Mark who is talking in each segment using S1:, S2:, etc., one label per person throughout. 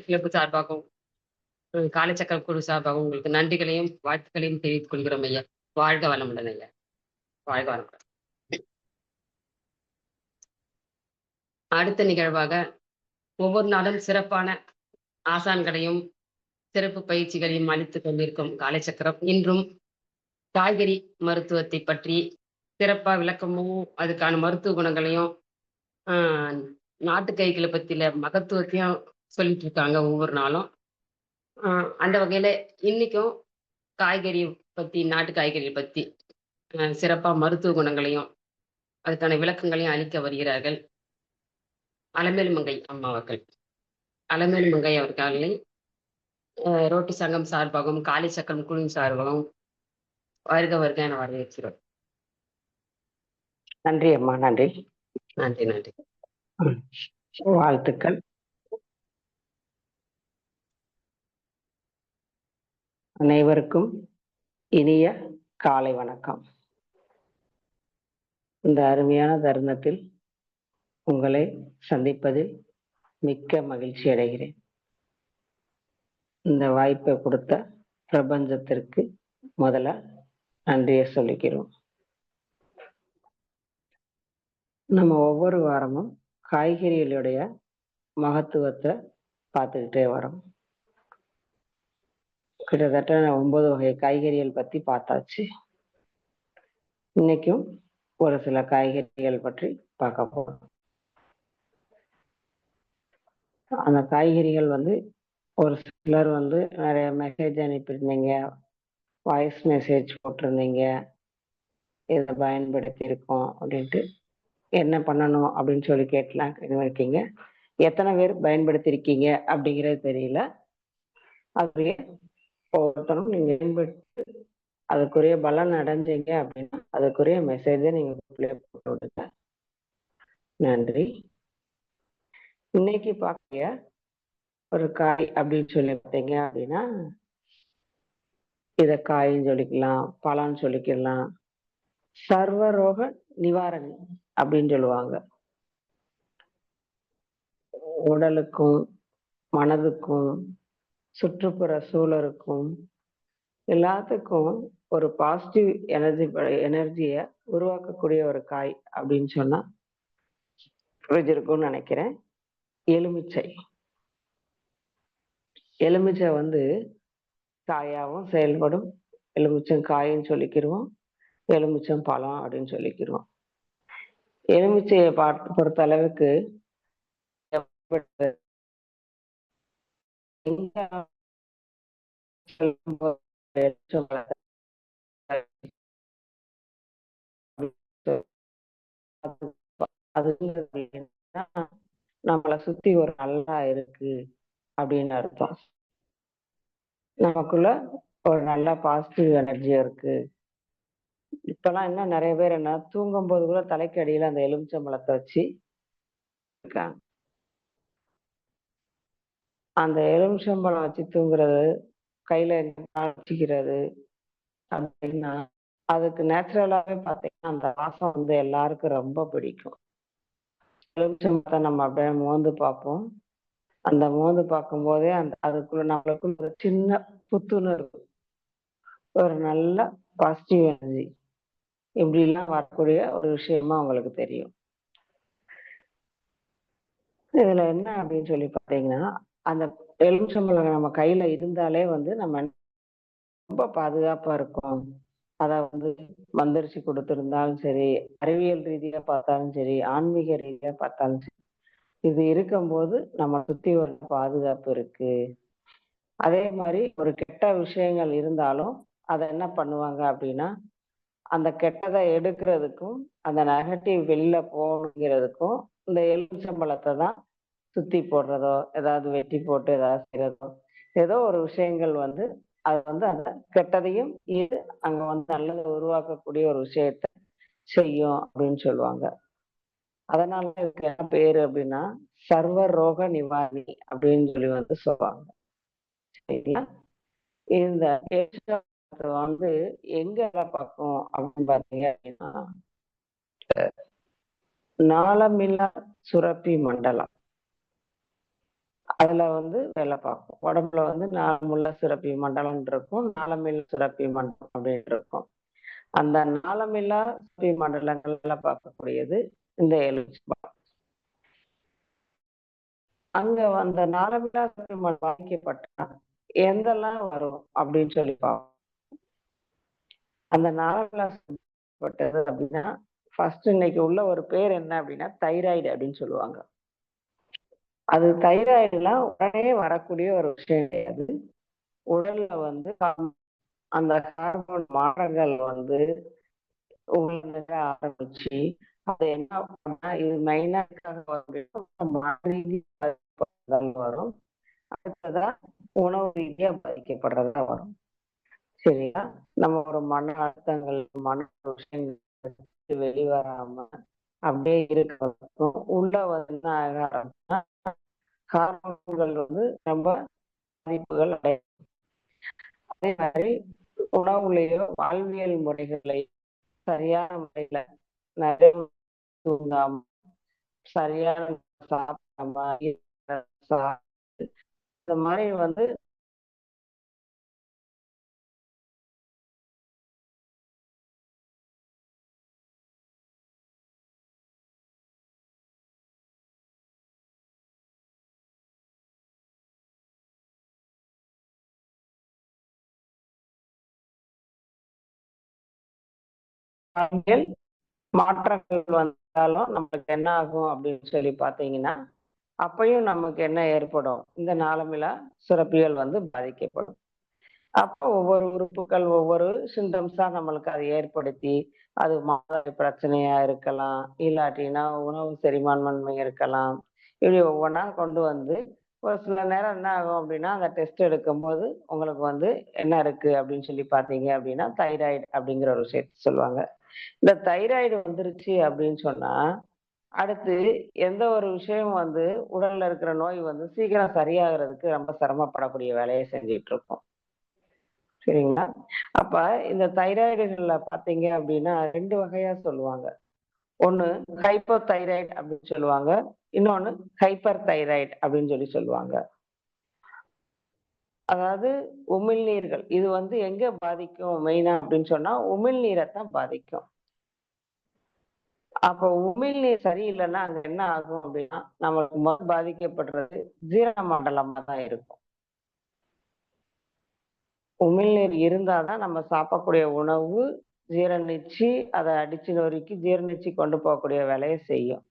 S1: Club சார்பாகவும், காலைச்சக்கரம் குழு சார்பாகவும் உங்களுக்கு நன்றிகளையும், வாழ்த்துக்களையும் தெரிவித்துக் கொள்கிறோம் ஐயா. வாழ்க வளமுடன் ஐயா. வாழ்க வளமுடன். அடுத்த நிகழ்வாக ஒவ்வொரு நாளும் சிறப்பான ஆசான்களையும், சிறப்பு பயிற்சிகளையும் அளித்துக் கொண்டிருக்கும் காலைச்சக்கரம் இன்றும் காய்கறி மருத்துவத்தை பற்றி சிறப்பா விளக்கமும், அதுக்கான மருத்துவ குணங்களையும், ஆ நாட்டு காய்கள பத்தின மகத்துவத்தையும் சொல்லிட்டு இருக்காங்க ஒவ்வொரு நாளும். ஆ அந்த வகையில இன்னைக்கும் காய்கறி பத்தி, நாட்டு காய்கறிகள் பத்தி சிறப்பா மருத்துவ குணங்களையும், அதுக்கான விளக்கங்களையும் அளிக்க வருகிறார்கள். அலமேலு மங்கை அம்மா அவர்கள். அலமேலு மங்கை அவர்களை ரோட்டி சங்கம் சார்பாகவும், காலை சக்கரம் குழுவின் சார்பாகவும் வருக வருக என வரவேற்கிறோம்.
S2: நன்றி அம்மா, நன்றி.
S1: நன்றி, நன்றி.
S2: வாழ்த்துக்கள். அனைவருக்கும் இனிய காலை வணக்கம். இந்த அருமையான தருணத்தில் உங்களை சந்திப்பதில் மிக்க மகிழ்ச்சி அடைகிறேன். இந்த வாய்ப்பை கொடுத்த பிரபஞ்சத்திற்கு முதல்ல நன்றியை சொல்லிக்கிறோம். நம்ம ஒவ்வொரு வாரமும் காய்கறிகளுடைய மகத்துவத்தை பார்த்துக்கிட்டே வரோம். கிட்டத்தட்ட 9 வகை காய்கறிகள் பத்தி பார்த்தாச்சு. இன்னைக்கும் ஒரு சில காய்கறிகள் பற்றி பார்க்க போறோம். அந்த காய்கறிகள் ஒரு சிலர் நிறைய மெசேஜ் அனுப்பியிருந்தீங்க, வாய்ஸ் மெசேஜ் போட்டிருந்தீங்க, இதை பயன்படுத்தி இருக்கோம் அப்படின்ட்டு. என்ன பண்ணணும் அப்படின்னு சொல்லி கேட்கலாம் இருக்கீங்க. எத்தனை பேர் பயன்படுத்தி இருக்கீங்க அப்படிங்கிறது தெரியல. அதுவே ஒவ்வொருத்தரும் நீங்க பயன்படுத்தி அதுக்குரிய பலன் அடைஞ்சீங்க அப்படின்னா அதுக்குரிய மெசேஜை நீங்க போட்டு விடுங்க. நன்றி. இன்னைக்கு பார்க்க ஒரு காய் அப்படின்னு சொல்லி பார்த்தீங்க அப்படின்னா, இதை காயின்னு சொல்லிக்கலாம், பழம்னு சொல்லிக்கலாம். சர்வரோக நிவாரணி அப்படின்னு சொல்லுவாங்க. உடலுக்கும் மனதுக்கும் சுற்றுப்புற சூழலுக்கும் எல்லாத்துக்கும் ஒரு பாசிட்டிவ் எனர்ஜியை உருவாக்கக்கூடிய ஒரு காய் அப்படின்னு சொன்னா புரிஞ்சிருக்கும்னு நினைக்கிறேன். எலுமிச்சை. எலுமிச்சை காயாவும் செயல்படும். எலுமிச்சம் காயின்னு சொல்லிக்கிடுவோம், எலுமிச்சம் பழம் அப்படின்னு சொல்லிக்கிடுவோம். எலுமிச்சையை பொறுத்த அளவுக்கு நம்மளை சுத்தி ஒரு நல்லா இருக்கு அப்படின்னு அர்த்தம். நமக்குள்ள ஒரு நல்ல பாசிட்டிவ் எனர்ஜி இருக்கு. இப்பெல்லாம் என்ன நிறைய பேர் தூங்கும் போது கூட தலைக்கு அடியில அந்த எலுமிச்சம்பழத்தை வச்சு இருக்காங்க. அந்த எலுமிச்சம்பழம் வச்சு தூங்குறது, கையில வச்சுக்கிறது அப்படின்னா அதுக்கு நேச்சுரலாவே பார்த்தீங்கன்னா அந்த வாசம் எல்லாருக்கும் ரொம்ப பிடிக்கும். எலுமிச்சம்பழத்தை நம்ம அப்படியே மோந்து பார்ப்போம். அந்த மோந்து பார்க்கும் போதே அதுக்குள்ள நம்மளுக்குள்ள ஒரு சின்ன புத்துணர்வு, ஒரு நல்ல பாசிட்டிவ் எனர்ஜி இப்படி எல்லாம் வரக்கூடிய ஒரு விஷயமா உங்களுக்கு தெரியும். இதுல என்ன அப்படின்னு சொல்லி பார்த்தீங்கன்னா, அந்த எலுமிச்சம்பழம் நம்ம கையில இருந்தாலே நம்ம ரொம்ப பாதுகாப்பா இருக்கும். அதை மந்திரிச்சு கொடுத்திருந்தாலும் சரி, அறிவியல் ரீதியா பார்த்தாலும் சரி, ஆன்மீக ரீதியா பார்த்தாலும் சரி, இது இருக்கும்போது நம்ம சுத்தி ஒரு பாதுகாப்பு இருக்கு. அதே மாதிரி ஒரு கெட்ட விஷயங்கள் இருந்தாலும் அதை என்ன பண்ணுவாங்க அப்படின்னா, அந்த கெட்டதை எடுக்கிறதுக்கும் அந்த நெகட்டிவ் வெளியில போகிறதுக்கும் இந்த எலுமிச்சம்பழத்தை தான் சுத்தி போடுறதோ, ஏதாவது வெட்டி போட்டு ஏதாவது செய்யறதோ, ஏதோ ஒரு விஷயங்கள் அது அந்த கெட்டதையும் இது அங்க நல்லதை உருவாக்கக்கூடிய ஒரு விஷயத்த செய்யும் அப்படின்னு சொல்லுவாங்க. அதனால இதுக்கு என்ன பேரு அப்படின்னா சர்வ ரோக நிவாரணி அப்படின்னு சொல்லி சொல்லுவாங்க. சரிங்களா? இந்த எங்க பார்க்கும் அப்படின்னு பாத்தீங்க அப்படின்னா, நாளமில்லா சுரப்பி மண்டலம் அதுல வந்து வேலை பார்க்கும். உடம்புல வந்து நாளமுள்ள சுரப்பி மண்டலம் இருக்கும், நாளமில்லா சுரப்பி மண்டலம் அப்படின்னு இருக்கும். அந்த நாளமில்லா சுரப்பி மண்டலங்கள்ல பார்க்கக்கூடியது இந்த எலுமிச்சம்பழம். அங்க அந்த நாளமில்லா சுரப்பி மண்டலம் பாதிக்கப்பட்டா எந்தெல்லாம் வரும் அப்படின்னு சொல்லி பார்ப்போம். அந்த நாளமில்லா பட்டது அப்படின்னா ஃபர்ஸ்ட் இன்னைக்கு உள்ள ஒரு பேர் என்ன அப்படின்னா தைராய்டு அப்படின்னு சொல்லுவாங்க. அது தைராய்டுலாம் உடனே வரக்கூடிய ஒரு விஷயம் கிடையாது. உடல்ல வந்து அந்த ஹார்மோன் மாற்றங்கள் வந்து உங்களுக்கு ஆரம்பிச்சு அது என்ன பண்ணா இது மெயினா வரும். அடுத்ததா உணவு ரீதியா பாதிக்கப்படுறதா வரும். சரியா? நம்ம ஒரு மன அழுத்தங்கள், மன விஷயங்கள் வெளிவராம அப்படியே இருக்க உள்ள வந்து என்ன ஆக ஆரம்பிச்சுன்னா ஹார்மோன்கள் வந்து ரொம்ப பாதிப்புகள் அடையும். அதே மாதிரி உணவுலையோ வாழ்வியல் முறைகளை சரியான முறையில நிறைய தூங்காம சரியான சாப்பிடாம இந்த மாதிரி வந்து வாழ்வியல் மாற்றங்கள் வந்தாலும் நம்மளுக்கு என்ன ஆகும் அப்படின்னு சொல்லி பார்த்தீங்கன்னா அப்பயும் நமக்கு என்ன ஏற்படும் இந்த நாளமில்லா சுரப்பிகள் வந்து பாதிக்கப்படும். அப்போ ஒவ்வொரு உறுப்புகள் ஒவ்வொரு சிம்டம்ஸா நம்மளுக்கு அதை ஏற்படுத்தி அது மாதவிடாய் பிரச்சனையா இருக்கலாம், இல்லாட்டினா உணவு செரிமான்மை இருக்கலாம். இப்படி ஒவ்வொன்றா கொண்டு வந்து ஒரு சில நேரம் என்ன ஆகும் அப்படின்னா அந்த டெஸ்ட் எடுக்கும்போது உங்களுக்கு வந்து என்ன இருக்கு அப்படின்னு சொல்லி பார்த்தீங்க அப்படின்னா தைராய்டு அப்படிங்கிற ஒரு விஷயத்த சொல்லுவாங்க. இந்த தைராய்டு வந்துருச்சு அப்படின்னு சொன்னா அடுத்து எந்த ஒரு விஷயம் வந்து உடல்ல இருக்கிற நோய் வந்து சீக்கிரம் சரியாகிறதுக்கு ரொம்ப சிரமப்படக்கூடிய வேலையை செஞ்சுட்டு இருக்கோம். சரிங்களா? அப்ப இந்த தைராய்டுகள்ல பார்த்தீங்க அப்படின்னா 2 வகையா சொல்லுவாங்க. ஒண்ணு ஹைப்போ தைராய்டு அப்படின்னு சொல்லுவாங்க. இன்னொன்னு ஹைப்பர் தைராய்டு அப்படின்னு சொல்லி சொல்லுவாங்க. அதாவது உமிழ்நீர்கள். இது வந்து எங்க பாதிக்கும் மெயினா அப்படின்னு சொன்னா உமிழ்நீரைத்தான் பாதிக்கும். அப்ப உமிழ்நீர் சரியில்லைன்னா அங்க என்ன ஆகும் அப்படின்னா நமக்கு பாதிக்கப்படுறது ஜீரண மண்டலமா தான் இருக்கும். உமிழ்நீர் இருந்தாதான் நம்ம சாப்பிடக்கூடிய உணவு ஜீரணிச்சு அதை அடிச்சு நொறுக்கி ஜீரணிச்சு கொண்டு போகக்கூடிய வேலையை செய்யும்.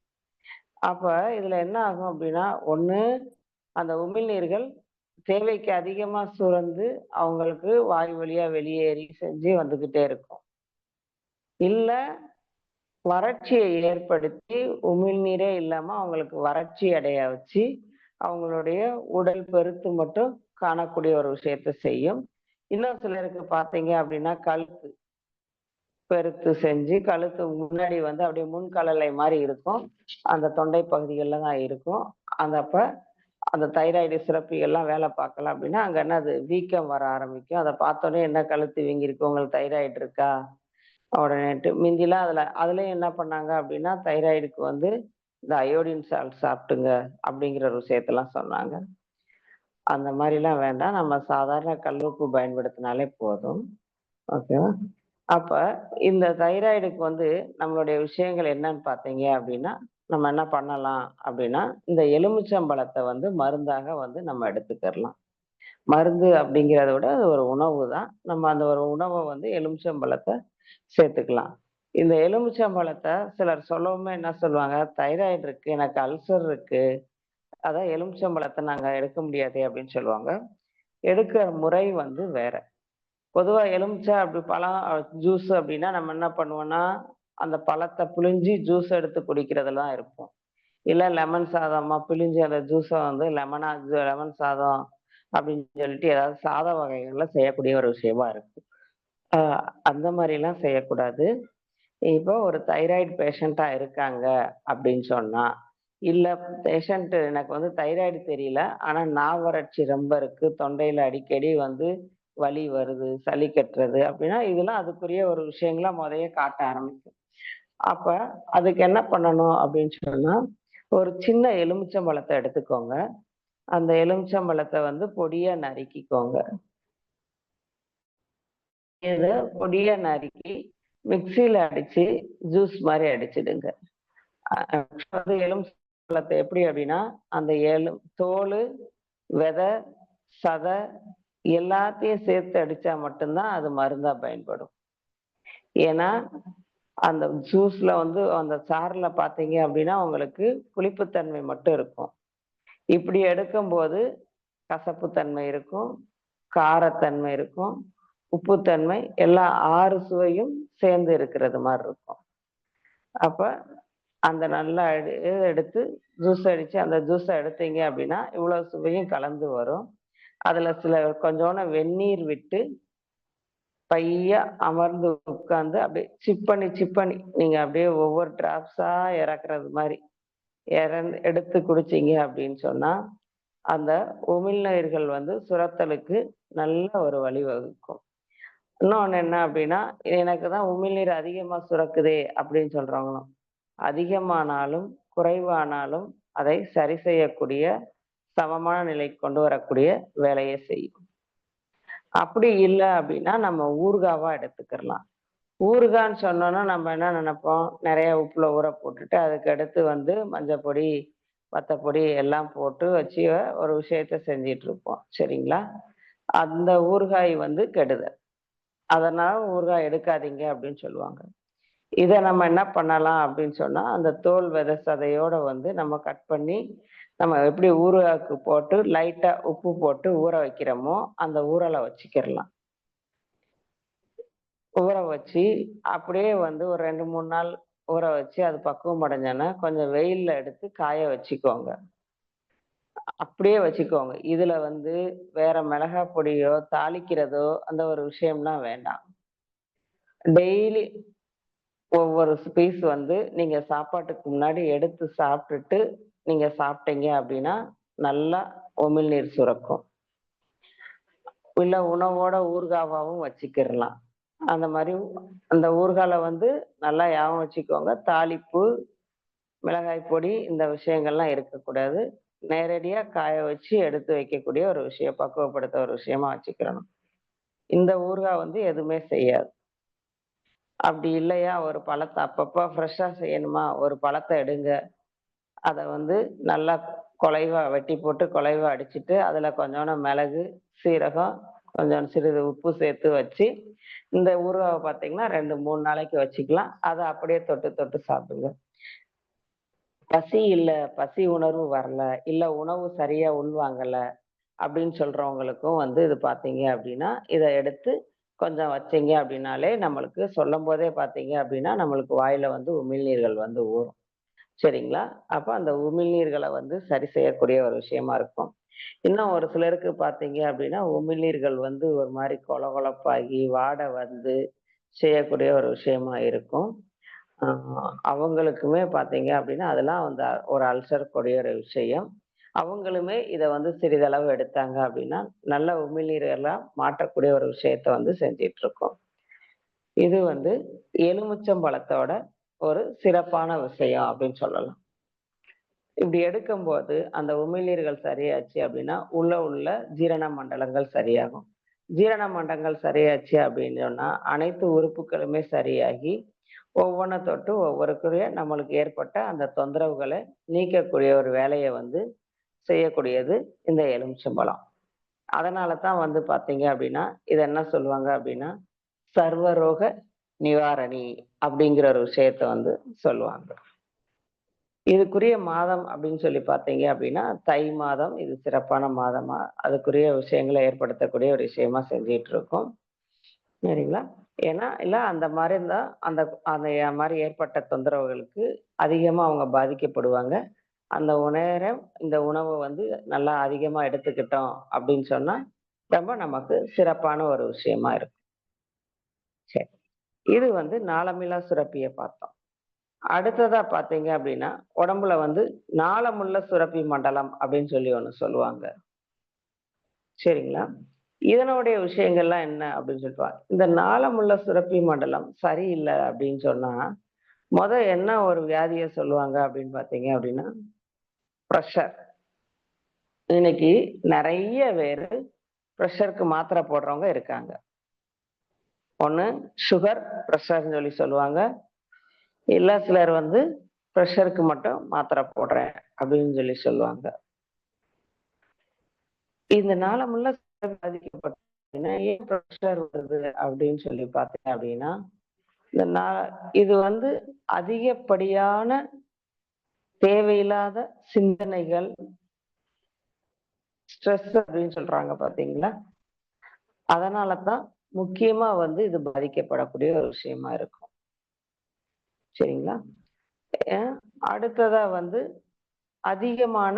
S2: அப்ப இதுல என்ன ஆகும் அப்படின்னா ஒண்ணு அந்த உமிழ்நீர்கள் தேவைக்கு அதிகமா சுரந்து அவங்களுக்கு வாய் வழியா வெளியேறி செஞ்சு வந்துகிட்டே இருக்கும். இல்ல வறட்சியை ஏற்படுத்தி உமிழ்நீரே இல்லாம அவங்களுக்கு வறட்சி அடைய வச்சு அவங்களுடைய உடல் பெருத்து மட்டும் காணக்கூடிய ஒரு விஷயத்த செய்யும். இன்னும் சிலருக்கு பார்த்தீங்க அப்படின்னா கழுத்து பெருத்து செஞ்சு கழுத்து முன்னாடி வந்து அப்படியே முன்கழலை மாதிரி இருக்கும். அந்த தொண்டை பகுதிகளில் தான் இருக்கும். அந்த அப்ப அந்த தைராய்டு சுரப்பிகள்லாம் வேலை பார்க்கல அப்படின்னா அங்க என்னது வீக்கம் வர ஆரம்பிக்கும். அதை பார்த்தோன்னே என்ன கழுத்து வீங்கிருக்கு உங்களுக்கு தைராய்டு இருக்கா உடனேட்டு மிந்திலாம் அதுலயும் என்ன பண்ணாங்க அப்படின்னா தைராய்டுக்கு வந்து இந்த அயோடின் சால்ட் சாப்பிட்டுங்க அப்படிங்கிற ஒரு விஷயத்தெல்லாம் சொன்னாங்க. அந்த மாதிரிலாம் வேண்டாம். நம்ம சாதாரண கல்லுப்பு பயன்படுத்தினாலே போதும். ஓகேவா? அப்ப இந்த தைராய்டுக்கு வந்து நம்மளுடைய விஷயங்கள் என்னன்னு பார்த்தீங்க அப்படின்னா, நம்ம என்ன பண்ணலாம் அப்படின்னா, இந்த எலுமிச்சம்பழத்த வந்து மருந்தாக வந்து நம்ம எடுத்துக்கிறலாம். மருந்து அப்படிங்கிறத விட அது ஒரு உணவு தான். நம்ம அந்த ஒரு உணவ வந்து எலுமிச்சம்பழத்த சேர்த்துக்கலாம். இந்த எலுமிச்சம்பழத்த சிலர் சொல்லவுமே என்ன சொல்லுவாங்க, "தைராய்டு இருக்கு, எனக்கு அல்சர் இருக்கு. அதான் எலுமிச்சம்பழத்த நாங்க எடுக்க முடியாதே" அப்படின்னு சொல்லுவாங்க. எடுக்கிற முறை வந்து வேற. பொதுவா எலுமிச்சை அப்படி பழம் ஜூஸ் அப்படின்னா நம்ம என்ன பண்ணுவோம்னா, அந்த பழத்த பிழிஞ்சு ஜூஸ் எடுத்து குடிக்கிறதுல தான் இருப்போம். இல்ல லெமன் சாதமா பிழிஞ்சு அந்த ஜூஸ வந்து லெமன் சாதம் அப்படின்னு சொல்லிட்டு ஏதாவது சாத வகைகள்ல செய்யக்கூடிய ஒரு விஷயமா இருக்கு. அ அந்த மாரிலாம் செய்யக்கூடாது. இப்போ ஒரு தைராய்டு பேஷண்டா இருக்காங்க அப்படின்னு சொன்னா, இல்ல பேஷண்ட் எனக்கு வந்து தைராய்டு தெரியல. ஆனா நாவறட்சி ரொம்ப இருக்கு. தொண்டையில அடிக்கடி வந்து வலி வருது, சளி கட்டுறது அப்படின்னா, இதெல்லாம் அதுக்குரிய ஒரு விஷயங்களா மொதயே காட்ட ஆரம்பிக்கும். அப்ப அதுக்கு என்ன பண்ணணும் அப்படின்னு சொன்னா, ஒரு சின்ன எலுமிச்சம்பழத்த எடுத்துக்கோங்க. அந்த எலுமிச்சம்பழத்தை வந்து பொடியா நறுக்கிக்கோங்க. இத பொடியா நறுக்கி மிக்ஸியில அடிச்சு ஜூஸ் மாதிரி அடிச்சிடுங்க. வந்து எலுமிச்சம்பழத்தை எப்படி அப்படின்னா, அந்த தோலு, விதை, சதை எல்லாத்தையும் சேர்த்து அடிச்சா மட்டும்தான் அது மருந்தா பயன்படும். ஏன்னா, அந்த ஜூஸ்ல வந்து அந்த சாறுல பார்த்தீங்க அப்படின்னா, உங்களுக்கு புளிப்புத்தன்மை மட்டும் இருக்கும். இப்படி எடுக்கும்போது கசப்புத்தன்மை இருக்கும், காரத்தன்மை இருக்கும், உப்புத்தன்மை எல்லா 6 சுவையும் சேர்ந்து இருக்கிறது மாரி இருக்கும். அப்ப அந்த நல்லா எடுத்து ஜூஸ் அடிச்சு அந்த ஜூஸ எடுத்தீங்க அப்படின்னா, இவ்வளவு சுவையும் கலந்து வரும். அதுல கொஞ்சோண்டு வெந்நீர் விட்டு பையா அமர்ந்து உட்கார்ந்து அப்படியே சிப் பண்ணி நீங்க அப்படியே ஒவ்வொரு டிராப்ஸா இறக்குறது மாரி எடுத்து குடிச்சீங்க அப்படின்னு சொன்னா, அந்த உமிழ்நீர்கள் வந்து சுரத்தலுக்கு நல்ல ஒரு வழிவகுக்கும். இன்னொன்னு என்ன அப்படின்னா, எனக்கு தான் உமிழ்நீர் அதிகமா சுரக்குதே அப்படின்னு சொல்றவங்களும், அதிகமானாலும், குறைவானாலும் அதை சரி செய்யக்கூடிய சமமான நிலைக்கு கொண்டு வரக்கூடிய வேலையை செய்யும். அப்படி இல்ல அப்படின்னா, நம்ம ஊறுகாவா எடுத்துக்கிறலாம். ஊறுகான்னு சொன்னோம்னா, நம்ம என்ன நெனைப்போம், நெறைய உப்புல ஊற போட்டுட்டு, அதுக்கு அடுத்து வந்து மஞ்சப்பொடி, வத்தப்பொடி எல்லாம் போட்டு வச்சு ஒரு விஷயத்த செஞ்சுட்டு இருப்போம். சரிங்களா? அந்த ஊறுகாய் வந்து கெடுதல். அதனால ஊறுகாய் எடுக்காதீங்க அப்படின்னு சொல்லுவாங்க. இத நம்ம என்ன பண்ணலாம் அப்படின்னு சொன்னா, அந்த தோல் விதை சதையோட வந்து நம்ம கட் பண்ணி, நம்ம எப்படி ஊறுகாய்க்கு போட்டு லைட்டா உப்பு போட்டு ஊற வைக்கிறோமோ, அந்த ஊறல வச்சுக்கிரலாம். ஊற வச்சு, அப்படியே வந்து ஒரு 2, 3 நாள் ஊற வச்சு, அது பக்குவம் அடைஞ்சோன்னா, கொஞ்சம் வெயில்ல எடுத்து காய வச்சுக்கோங்க. அப்படியே வச்சுக்கோங்க. இதுல வந்து வேற மிளகா பொடியோ, தாளிக்கிறதோ அந்த ஒரு விஷயம்லாம் வேண்டாம். டெய்லி ஒவ்வொரு பீஸ் வந்து நீங்க சாப்பாட்டுக்கு முன்னாடி எடுத்து சாப்பிட்டுட்டு, நீங்க சாப்பிட்டீங்க அப்படின்னா, நல்லா உமிழ்நீர் சுரக்கும். இல்ல உணவோட ஊறுகாவாவும் வச்சுக்கிரலாம். அந்த மாரி அந்த ஊறுகால வந்து நல்லா ஞாபகம் வச்சுக்கோங்க. தாளிப்பு, மிளகாய் பொடி இந்த விஷயங்கள்லாம் இருக்கக்கூடாது. நேரடியா காய வச்சு எடுத்து வைக்கக்கூடிய ஒரு விஷயம், பக்குவப்படுத்த ஒரு விஷயமா வச்சுக்கிறணும். இந்த ஊறுகாய் வந்து எதுவுமே செய்யாது. அப்படி இல்லையா, ஒரு பழத்த அப்பப்ப ஃப்ரெஷ்ஷா செய்யணுமா, ஒரு பழத்த எடுங்க. அத வந்து நல்லா கொழைவா வெட்டி போட்டு கொழைவா அடிச்சுட்டு, அதுல கொஞ்சோண்டு மிளகு, சீரகம், கொஞ்சம் சிறிது உப்பு சேர்த்து வச்சு, இந்த ஊறுகாவ பார்த்தீங்கன்னா 2, 3 நாளைக்கு வச்சுக்கலாம். அத அப்படியே தொட்டு தொட்டு சாப்பிடுங்க. பசி இல்ல, பசி உணர்வு வரல, இல்ல உணவு சரியா உள்வாங்கல அப்படின்னு சொல்றவங்களுக்கும் வந்து இது பார்த்தீங்க அப்படின்னா, இத எடுத்து கொஞ்சம் வச்சீங்க அப்படின்னாலே, நம்மளுக்கு சொல்லும்போதே பார்த்தீங்க அப்படின்னா, நம்மளுக்கு வாயில வந்து உமிழ்நீர்கள் வந்து ஊறும். சரிங்களா? அப்ப அந்த உமிழ்நீர்கள வந்து சரி செய்யக்கூடிய ஒரு விஷயமா இருக்கும். இன்னும் ஒரு சிலருக்கு பார்த்தீங்க அப்படின்னா, உமிழ்நீர்கள் வந்து ஒரு மாரி கொழகொழப்பாகி, வாட வந்து செய்யக்கூடிய ஒரு விஷயமா இருக்கும். ஆ அவங்களுக்குமே பார்த்தீங்க அப்படின்னா, அதெல்லாம் வந்து ஒரு அல்சர் கூடிய ஒரு விஷயம். அவங்களுமே இத வந்து சிறிதளவு எடுத்தாங்க அப்படின்னா, நல்ல உமிழ்நீரெல்லாம் மாற்றக்கூடிய ஒரு விஷயத்த வந்து செஞ்சுட்டு இருக்கோம். இது வந்து எலுமிச்சம்பழத்தோட ஒரு சிறப்பான விஷயம் அப்படின்னு சொல்லலாம். இப்படி எடுக்கும்போது அந்த உமிழ்நீர்கள் சரியாச்சு அப்படின்னா, உள்ள ஜீரண மண்டலங்கள் சரியாகும். ஜீரண மண்டலங்கள் சரியாச்சு அப்படின்னு சொன்னா, அனைத்து உறுப்புகளுமே சரியாகி, ஒவ்வொன்ன தொட்டு ஒவ்வொருக்குரிய நம்மளுக்கு ஏற்பட்ட அந்த தொந்தரவுகள நீக்கக்கூடிய ஒரு வேலைய வந்து செய்யக்கூடியது இந்த எலுமிச்சம்பழம். அதனால தான் வந்து பார்த்தீங்க அப்படின்னா, இத என்ன சொல்லுவாங்க அப்படின்னா, சர்வரோக நிவாரணி அப்படிங்கிற ஒரு விஷயத்த வந்து சொல்லுவாங்க. இதுக்குரிய மாதம் அப்படின்னு சொல்லி பார்த்தீங்க அப்படின்னா, தை மாதம் இது சிறப்பான மாதமா, அதுக்குரிய விஷயங்கள ஏற்படுத்தக்கூடிய ஒரு விஷயமா செஞ்சுட்டு இருக்கோம். சரிங்களா? ஏன்னா, இல்ல அந்த மாரி இருந்தா, அந்த அந்த மாரி ஏற்பட்ட தொந்தரவுகளுக்கு அதிகமா அவங்க பாதிக்கப்படுவாங்க. அந்த நேரம் இந்த உணவ வந்து நல்லா அதிகமா எடுத்துக்கிட்டோம் அப்படின்னு சொன்னா, ரொம்ப நமக்கு சிறப்பான ஒரு விஷயமா இருக்கும். சரி. இது வந்து நாளமில்லா சுரப்பிய பார்த்தோம். அடுத்ததா பார்த்தீங்க அப்படின்னா, உடம்புல வந்து நாளமுள்ள சுரப்பி மண்டலம் அப்படின்னு சொல்லி ஒண்ணு சொல்லுவாங்க. சரிங்களா? இதனுடைய விஷயங்கள்லாம் என்ன அப்படின்னு சொல்லிட்டு இந்த நாளமுள்ள சுரப்பி மண்டலம் சரியில்ல அப்படின்னு சொன்னா, என்ன ஒரு வியாதிய சொல்லுவாங்க அப்படின்னு பார்த்தீங்க அப்படின்னா, பிரஷர். இன்னைக்கு நிறைய பேரு ப்ரெஷருக்கு மாத்திரை போடுறவங்க இருக்காங்க. ஒண்ணு சுகர் ப்ரெஷர்னு சொல்லி சொல்லுவாங்க. இல்ல சிலர் வந்து ப்ரெஷருக்கு மட்டும் மாத்திரை போடுறேன் அப்படின்னு சொல்லி சொல்லுவாங்க. இந்த நாளமுள்ள பாதிக்கப்பட்ட ஏன் ப்ரெஷர் வருது அப்படின்னு சொல்லி பார்த்தீங்க அப்படின்னா, இந்த இது வந்து அதிகப்படியான தேவையில்லாத சிந்தனைகள், ஸ்ட்ரெஸ் அப்படின்னு சொல்றாங்க பாத்தீங்களா? அதனால தான் முக்கியமா வந்து இது பாதிக்கப்படக்கூடிய ஒரு விஷயமா இருக்கும். சரிங்களா? அ அடுத்ததா வந்து அதிகமான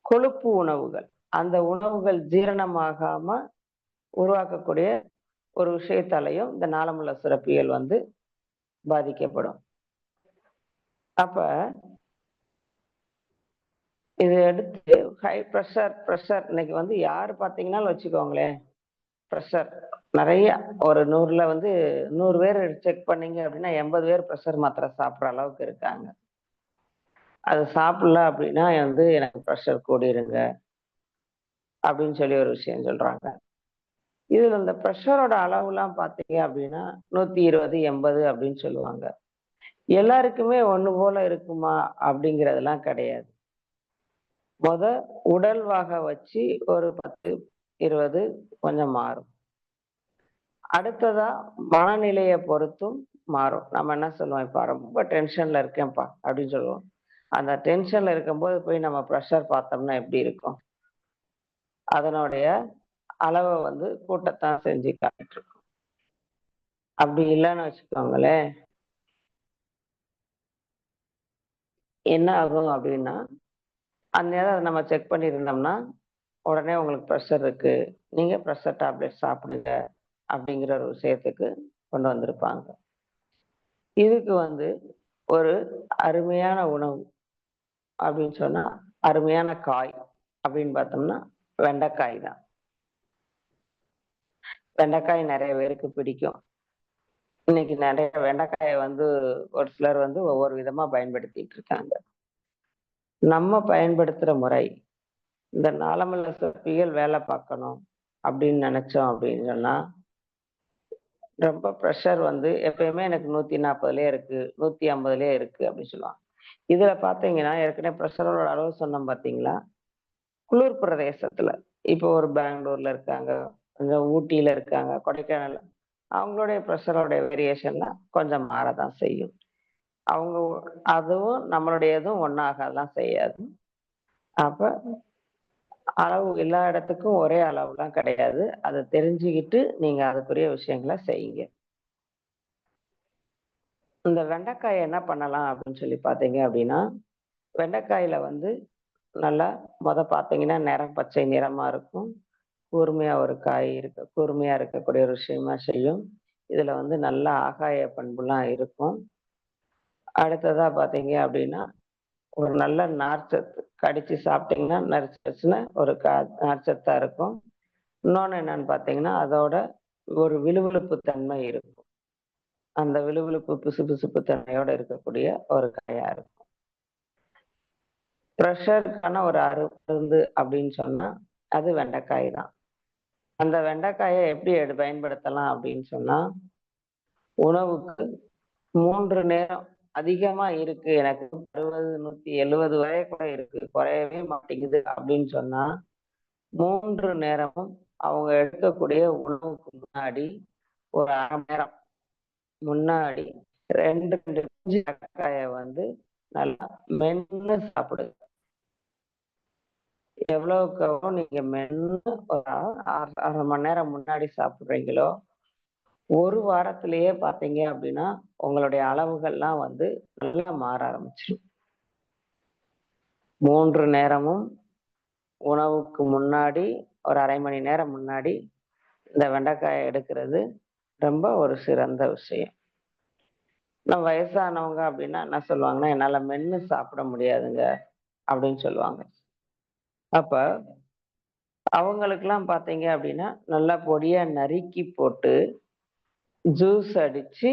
S2: கொழுப்பு உணவுகள். அந்த உணவுகள் ஜீரணமாகாம உருவாக்கக்கூடிய ஒரு விஷயத்தாலயும் இந்த நாளமுள்ள சுரப்பிகள் வந்து பாதிக்கப்படும். அப்ப இத எடுத்து ஹை பிரஷர் இன்னைக்கு வந்து யாரு பார்த்தீங்கன்னாலும் வச்சுக்கோங்களேன், பிரஷர் நெறைய ஒரு 100ல வந்து 100 பேர் செக் பண்ணீங்க அப்படின்னா 80 பேர் பிரஷர் மாத்திரை சாப்பிடுற அளவுக்கு இருக்காங்க. அது சாப்பிடல அப்படின்னா வந்து எனக்கு பிரஷர் கூடிருங்க அப்படின்னு சொல்லி ஒரு விஷயம் சொல்றாங்க. இதுல இந்த பிரஷரோட அளவுலாம் பார்த்தீங்க அப்படின்னா 120, 80 அப்படின்னு சொல்லுவாங்க. எல்லாருக்குமே ஒண்ணு போல இருக்குமா அப்படிங்கிறதெல்லாம் கிடையாது. மொத உடல்வாக வச்சு ஒரு 10, 20 கொஞ்சம் மாறும். அடுத்ததா மனநிலைய பொறுத்தும் மாறும். நம்ம என்ன சொல்லுவோம், "இப்ப ரொம்ப டென்ஷன்ல இருக்கேன்ப்பா" அப்படின்னு சொல்லுவோம். அந்த டென்ஷன்ல இருக்கும்போது போய் நம்ம பிரஷர் பார்த்தோம்னா எப்படி இருக்கும்? அதனுடைய அளவ வந்து கூட்டத்தான் செஞ்சு காட்டிட்டுருக்கும். அப்படி இல்லன்னு வச்சுக்கோங்களேன், என்ன ஆகும் அப்படின்னா, அந்நேரம் அத நம்ம செக் பண்ணியிருந்தோம்னா, உடனே உங்களுக்கு பிரஷர் இருக்கு. நீங்க பிரஷர் டேப்லெட் சாப்பிடுங்க அப்படிங்கிற ஒரு விஷயத்துக்கு கொண்டு வந்திருப்பாங்க. இதுக்கு வந்து ஒரு அருமையான உணவு அப்படின்னு சொன்னா, அருமையான காய் அப்படின்னு பார்த்தோம்னா, வெண்டைக்காய் தான். வெண்டைக்காய் நெறைய பேருக்கு பிடிக்கும். இன்னைக்கு நெறைய வெண்டைக்காய வந்து ஒரு சிலர் வந்து ஒவ்வொரு விதமா பயன்படுத்திட்டு இருக்காங்க. நம்ம பயன்படுத்துற முறை, இந்த நாளமில்லா சுரப்பிகள் வேலை பார்க்கணும் அப்படின்னு நெனைச்சோம் அப்படின்னு சொன்னா, ரொம்ப பிரஷர் வந்து எப்பயுமே எனக்கு 140லயே இருக்கு, 150லயே இருக்கு அப்படின்னு சொல்லுவாங்க. இதுல பார்த்தீங்கன்னா, ஏற்கனவே பிரஷரோட அளவு சொன்னோம் பார்த்தீங்களா? குளிர் பிரதேசத்துல, இப்போ ஒரு பெங்களூர்ல இருக்காங்க, கொஞ்சம் ஊட்டியில இருக்காங்க, கொடைக்கானல் அவங்களுடைய பிரஷரோட வேரியேஷன்லாம் கொஞ்சம் மாறதான் செய்யும். அவங்க அதுவும் நம்மளுடையதும் ஒண்ணாகலாம் செய்யாது. அப்ப அளவு எல்லா இடத்துக்கும் ஒரே அளவுலாம் கிடையாது. அத தெரிஞ்சுக்கிட்டு நீங்க அதுக்குரிய விஷயங்கள செய்யுங்க. இந்த வெண்டைக்காய என்ன பண்ணலாம் அப்படின்னு சொல்லி பார்த்தீங்க அப்படின்னா, வெண்டைக்காயில வந்து நல்லா பார்த்தீங்கன்னா, நிறம் பச்சை நிறமா இருக்கும். கூர்மையா ஒரு காய் கூர்மையா இருக்கக்கூடிய ஒரு விஷயமா செய்யும். இதுல வந்து நல்ல ஆகாய பண்புலாம் இருக்கும். அடுத்ததா பார்த்தீங்க அப்படின்னா, ஒரு நல்ல நார்ச்சத்து. கடிச்சு சாப்பிட்டீங்கன்னா நறுச்சுன ஒரு நார்ச்சத்தா இருக்கும். இன்னொன்னு என்னன்னு பார்த்தீங்கன்னா, அதோட ஒரு விழுவிழுப்பு தன்மை இருக்கும். அந்த விழுவிழுப்பு பிசுபிசுப்பு தன்மையோட இருக்கக்கூடிய ஒரு காயா இருக்கும். பிரஷருக்கான ஒரு மருந்து அப்படின்னு சொன்னா, அது வெண்டைக்காய் தான். அந்த வெண்டைக்காய எப்படி பயன்படுத்தலாம் அப்படின்னு சொன்னா, உணவுக்கு 3 நேரம் அதிகமா இருக்கு. எனக்கு 60, 170 வரை கூட இருக்கு. குறையவே மாட்டேங்குது அப்படின்னு சொன்னா, 3 நேரமும் அவங்க எடுக்கக்கூடிய உணவுக்கு முன்னாடி ஒரு 1/2 மணி நேரம் முன்னாடி 2, 2 பிஞ்சு வெண்டைக்காய வந்து நல்லா மென்னு சாப்பிடுங்க. எவ்வளவுக்கு எவ்வளோ நீங்க மென்னு ஒரு 1/2 மணி நேரம் முன்னாடி சாப்பிடுறீங்களோ, 1 வாரத்திலேயே பார்த்தீங்க அப்படின்னா, உங்களுடைய அளவுகள்லாம் வந்து நல்லா மாற ஆரம்பிச்சுரும். 3 நேரமும் உணவுக்கு முன்னாடி ஒரு 1/2 மணி நேரம் முன்னாடி இந்த வெண்டைக்காய எடுக்கிறது ரொம்ப ஒரு சிறந்த விஷயம். வயசானவங்க அப்படின்னா என்ன சொல்லுவாங்கன்னா, "என்னால மென்னு சாப்பிட முடியாதுங்க" அப்படின்னு சொல்லுவாங்க. அப்ப அவங்களுக்கெல்லாம் பார்த்தீங்க அப்படின்னா, நல்லா பொடியா நறுக்கி போட்டு, ஜூஸ் அடிச்சு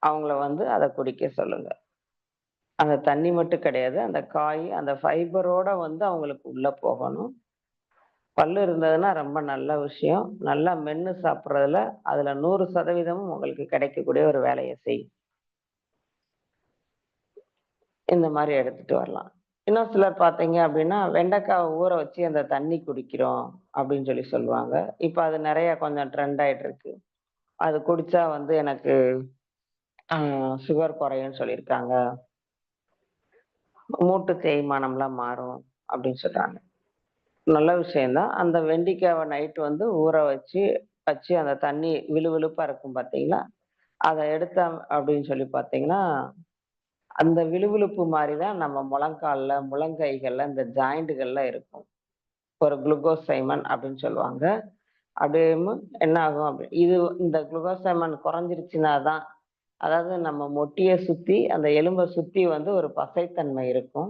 S2: அவங்கள வந்து அத குடிக்க சொல்லுங்க. அந்த தண்ணி மட்டும் கிடையாது. அந்த காய், அந்த ஃபைபரோட வந்து அவங்களுக்கு உள்ள போகணும். பல்லு இருந்ததுன்னா ரொம்ப நல்ல விஷயம். நல்லா மென்னு சாப்பிடுறதுல அதுல 100% உங்களுக்கு கிடைக்கக்கூடிய ஒரு வேலைய செய்யும். இந்த மாரி எடுத்துட்டு வரலாம். இன்னும் சிலர் பார்த்தீங்க அப்படின்னா, வெண்டைக்காவ ஊற வச்சு அந்த தண்ணி குடிக்கிறோம் அப்படின்னு சொல்லுவாங்க. இப்ப அது நெறைய கொஞ்சம் ட்ரெண்ட் ஆயிட்டு இருக்கு. அது குடிச்சா வந்து எனக்கு அ சுகர் குறையும்னு சொல்லியிருக்காங்க. மூட்டு தேய்மானம்லாம் மாறும் அப்படின்னு சொல்றாங்க. நல்ல விஷயம் தான். அந்த வெண்டிக்காவ நைட் வந்து ஊற வச்சு வச்சு அந்த தண்ணி விழுவிழுப்பா இருக்கும் பார்த்தீங்களா? அத எடுத்தோம் அப்படின்னு பார்த்தீங்கன்னா, அந்த விழுவிழுப்பு மாரி தான் நம்ம முழங்கால்ல, முழங்கைகள்ல, இந்த ஜாயிண்ட்கள்ல இருக்கும். ஒரு குளுக்கோசைமன் அப்படின்னு சொல்லுவாங்க. அப்படியும் என்ன ஆகும் இது இந்த குளுக்கோசைமன் குறைஞ்சிருச்சுனா தான் அதாவது நம்ம மொட்டிய சுத்தி, அந்த எலும்ப சுத்தி வந்து ஒரு பசைத்தன்மை இருக்கும்.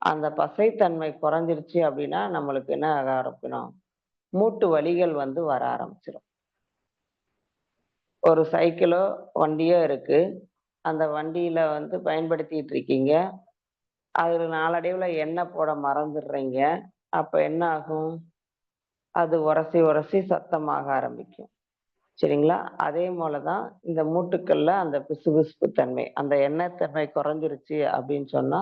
S2: அந்த பசைத்தன்மை குறைஞ்சிருச்சு அப்படின்னா, நம்மளுக்கு என்ன ஆக ஆரம்பிக்கணும்? மூட்டு வலிகள் வந்து வர ஆரம்பிச்சுரும். ஒரு சைக்கிளோ, வண்டியோ இருக்கு. அந்த வண்டியில வந்து பயன்படுத்திட்டு இருக்கீங்க. அதுல நாளடைவுல எண்ணெய் போட மறந்துடுறீங்க. அப்ப என்ன ஆகும்? அது உரசி, உரசி சத்தமாக ஆரம்பிக்கும். சரிங்களா? அதே போல தான் இந்த மூட்டுக்கள்ல அந்த பிசுபிசுப்பு தன்மை, அந்த எண்ணெய் தன்மை குறைஞ்சிருச்சு அப்படின்னு சொன்னா,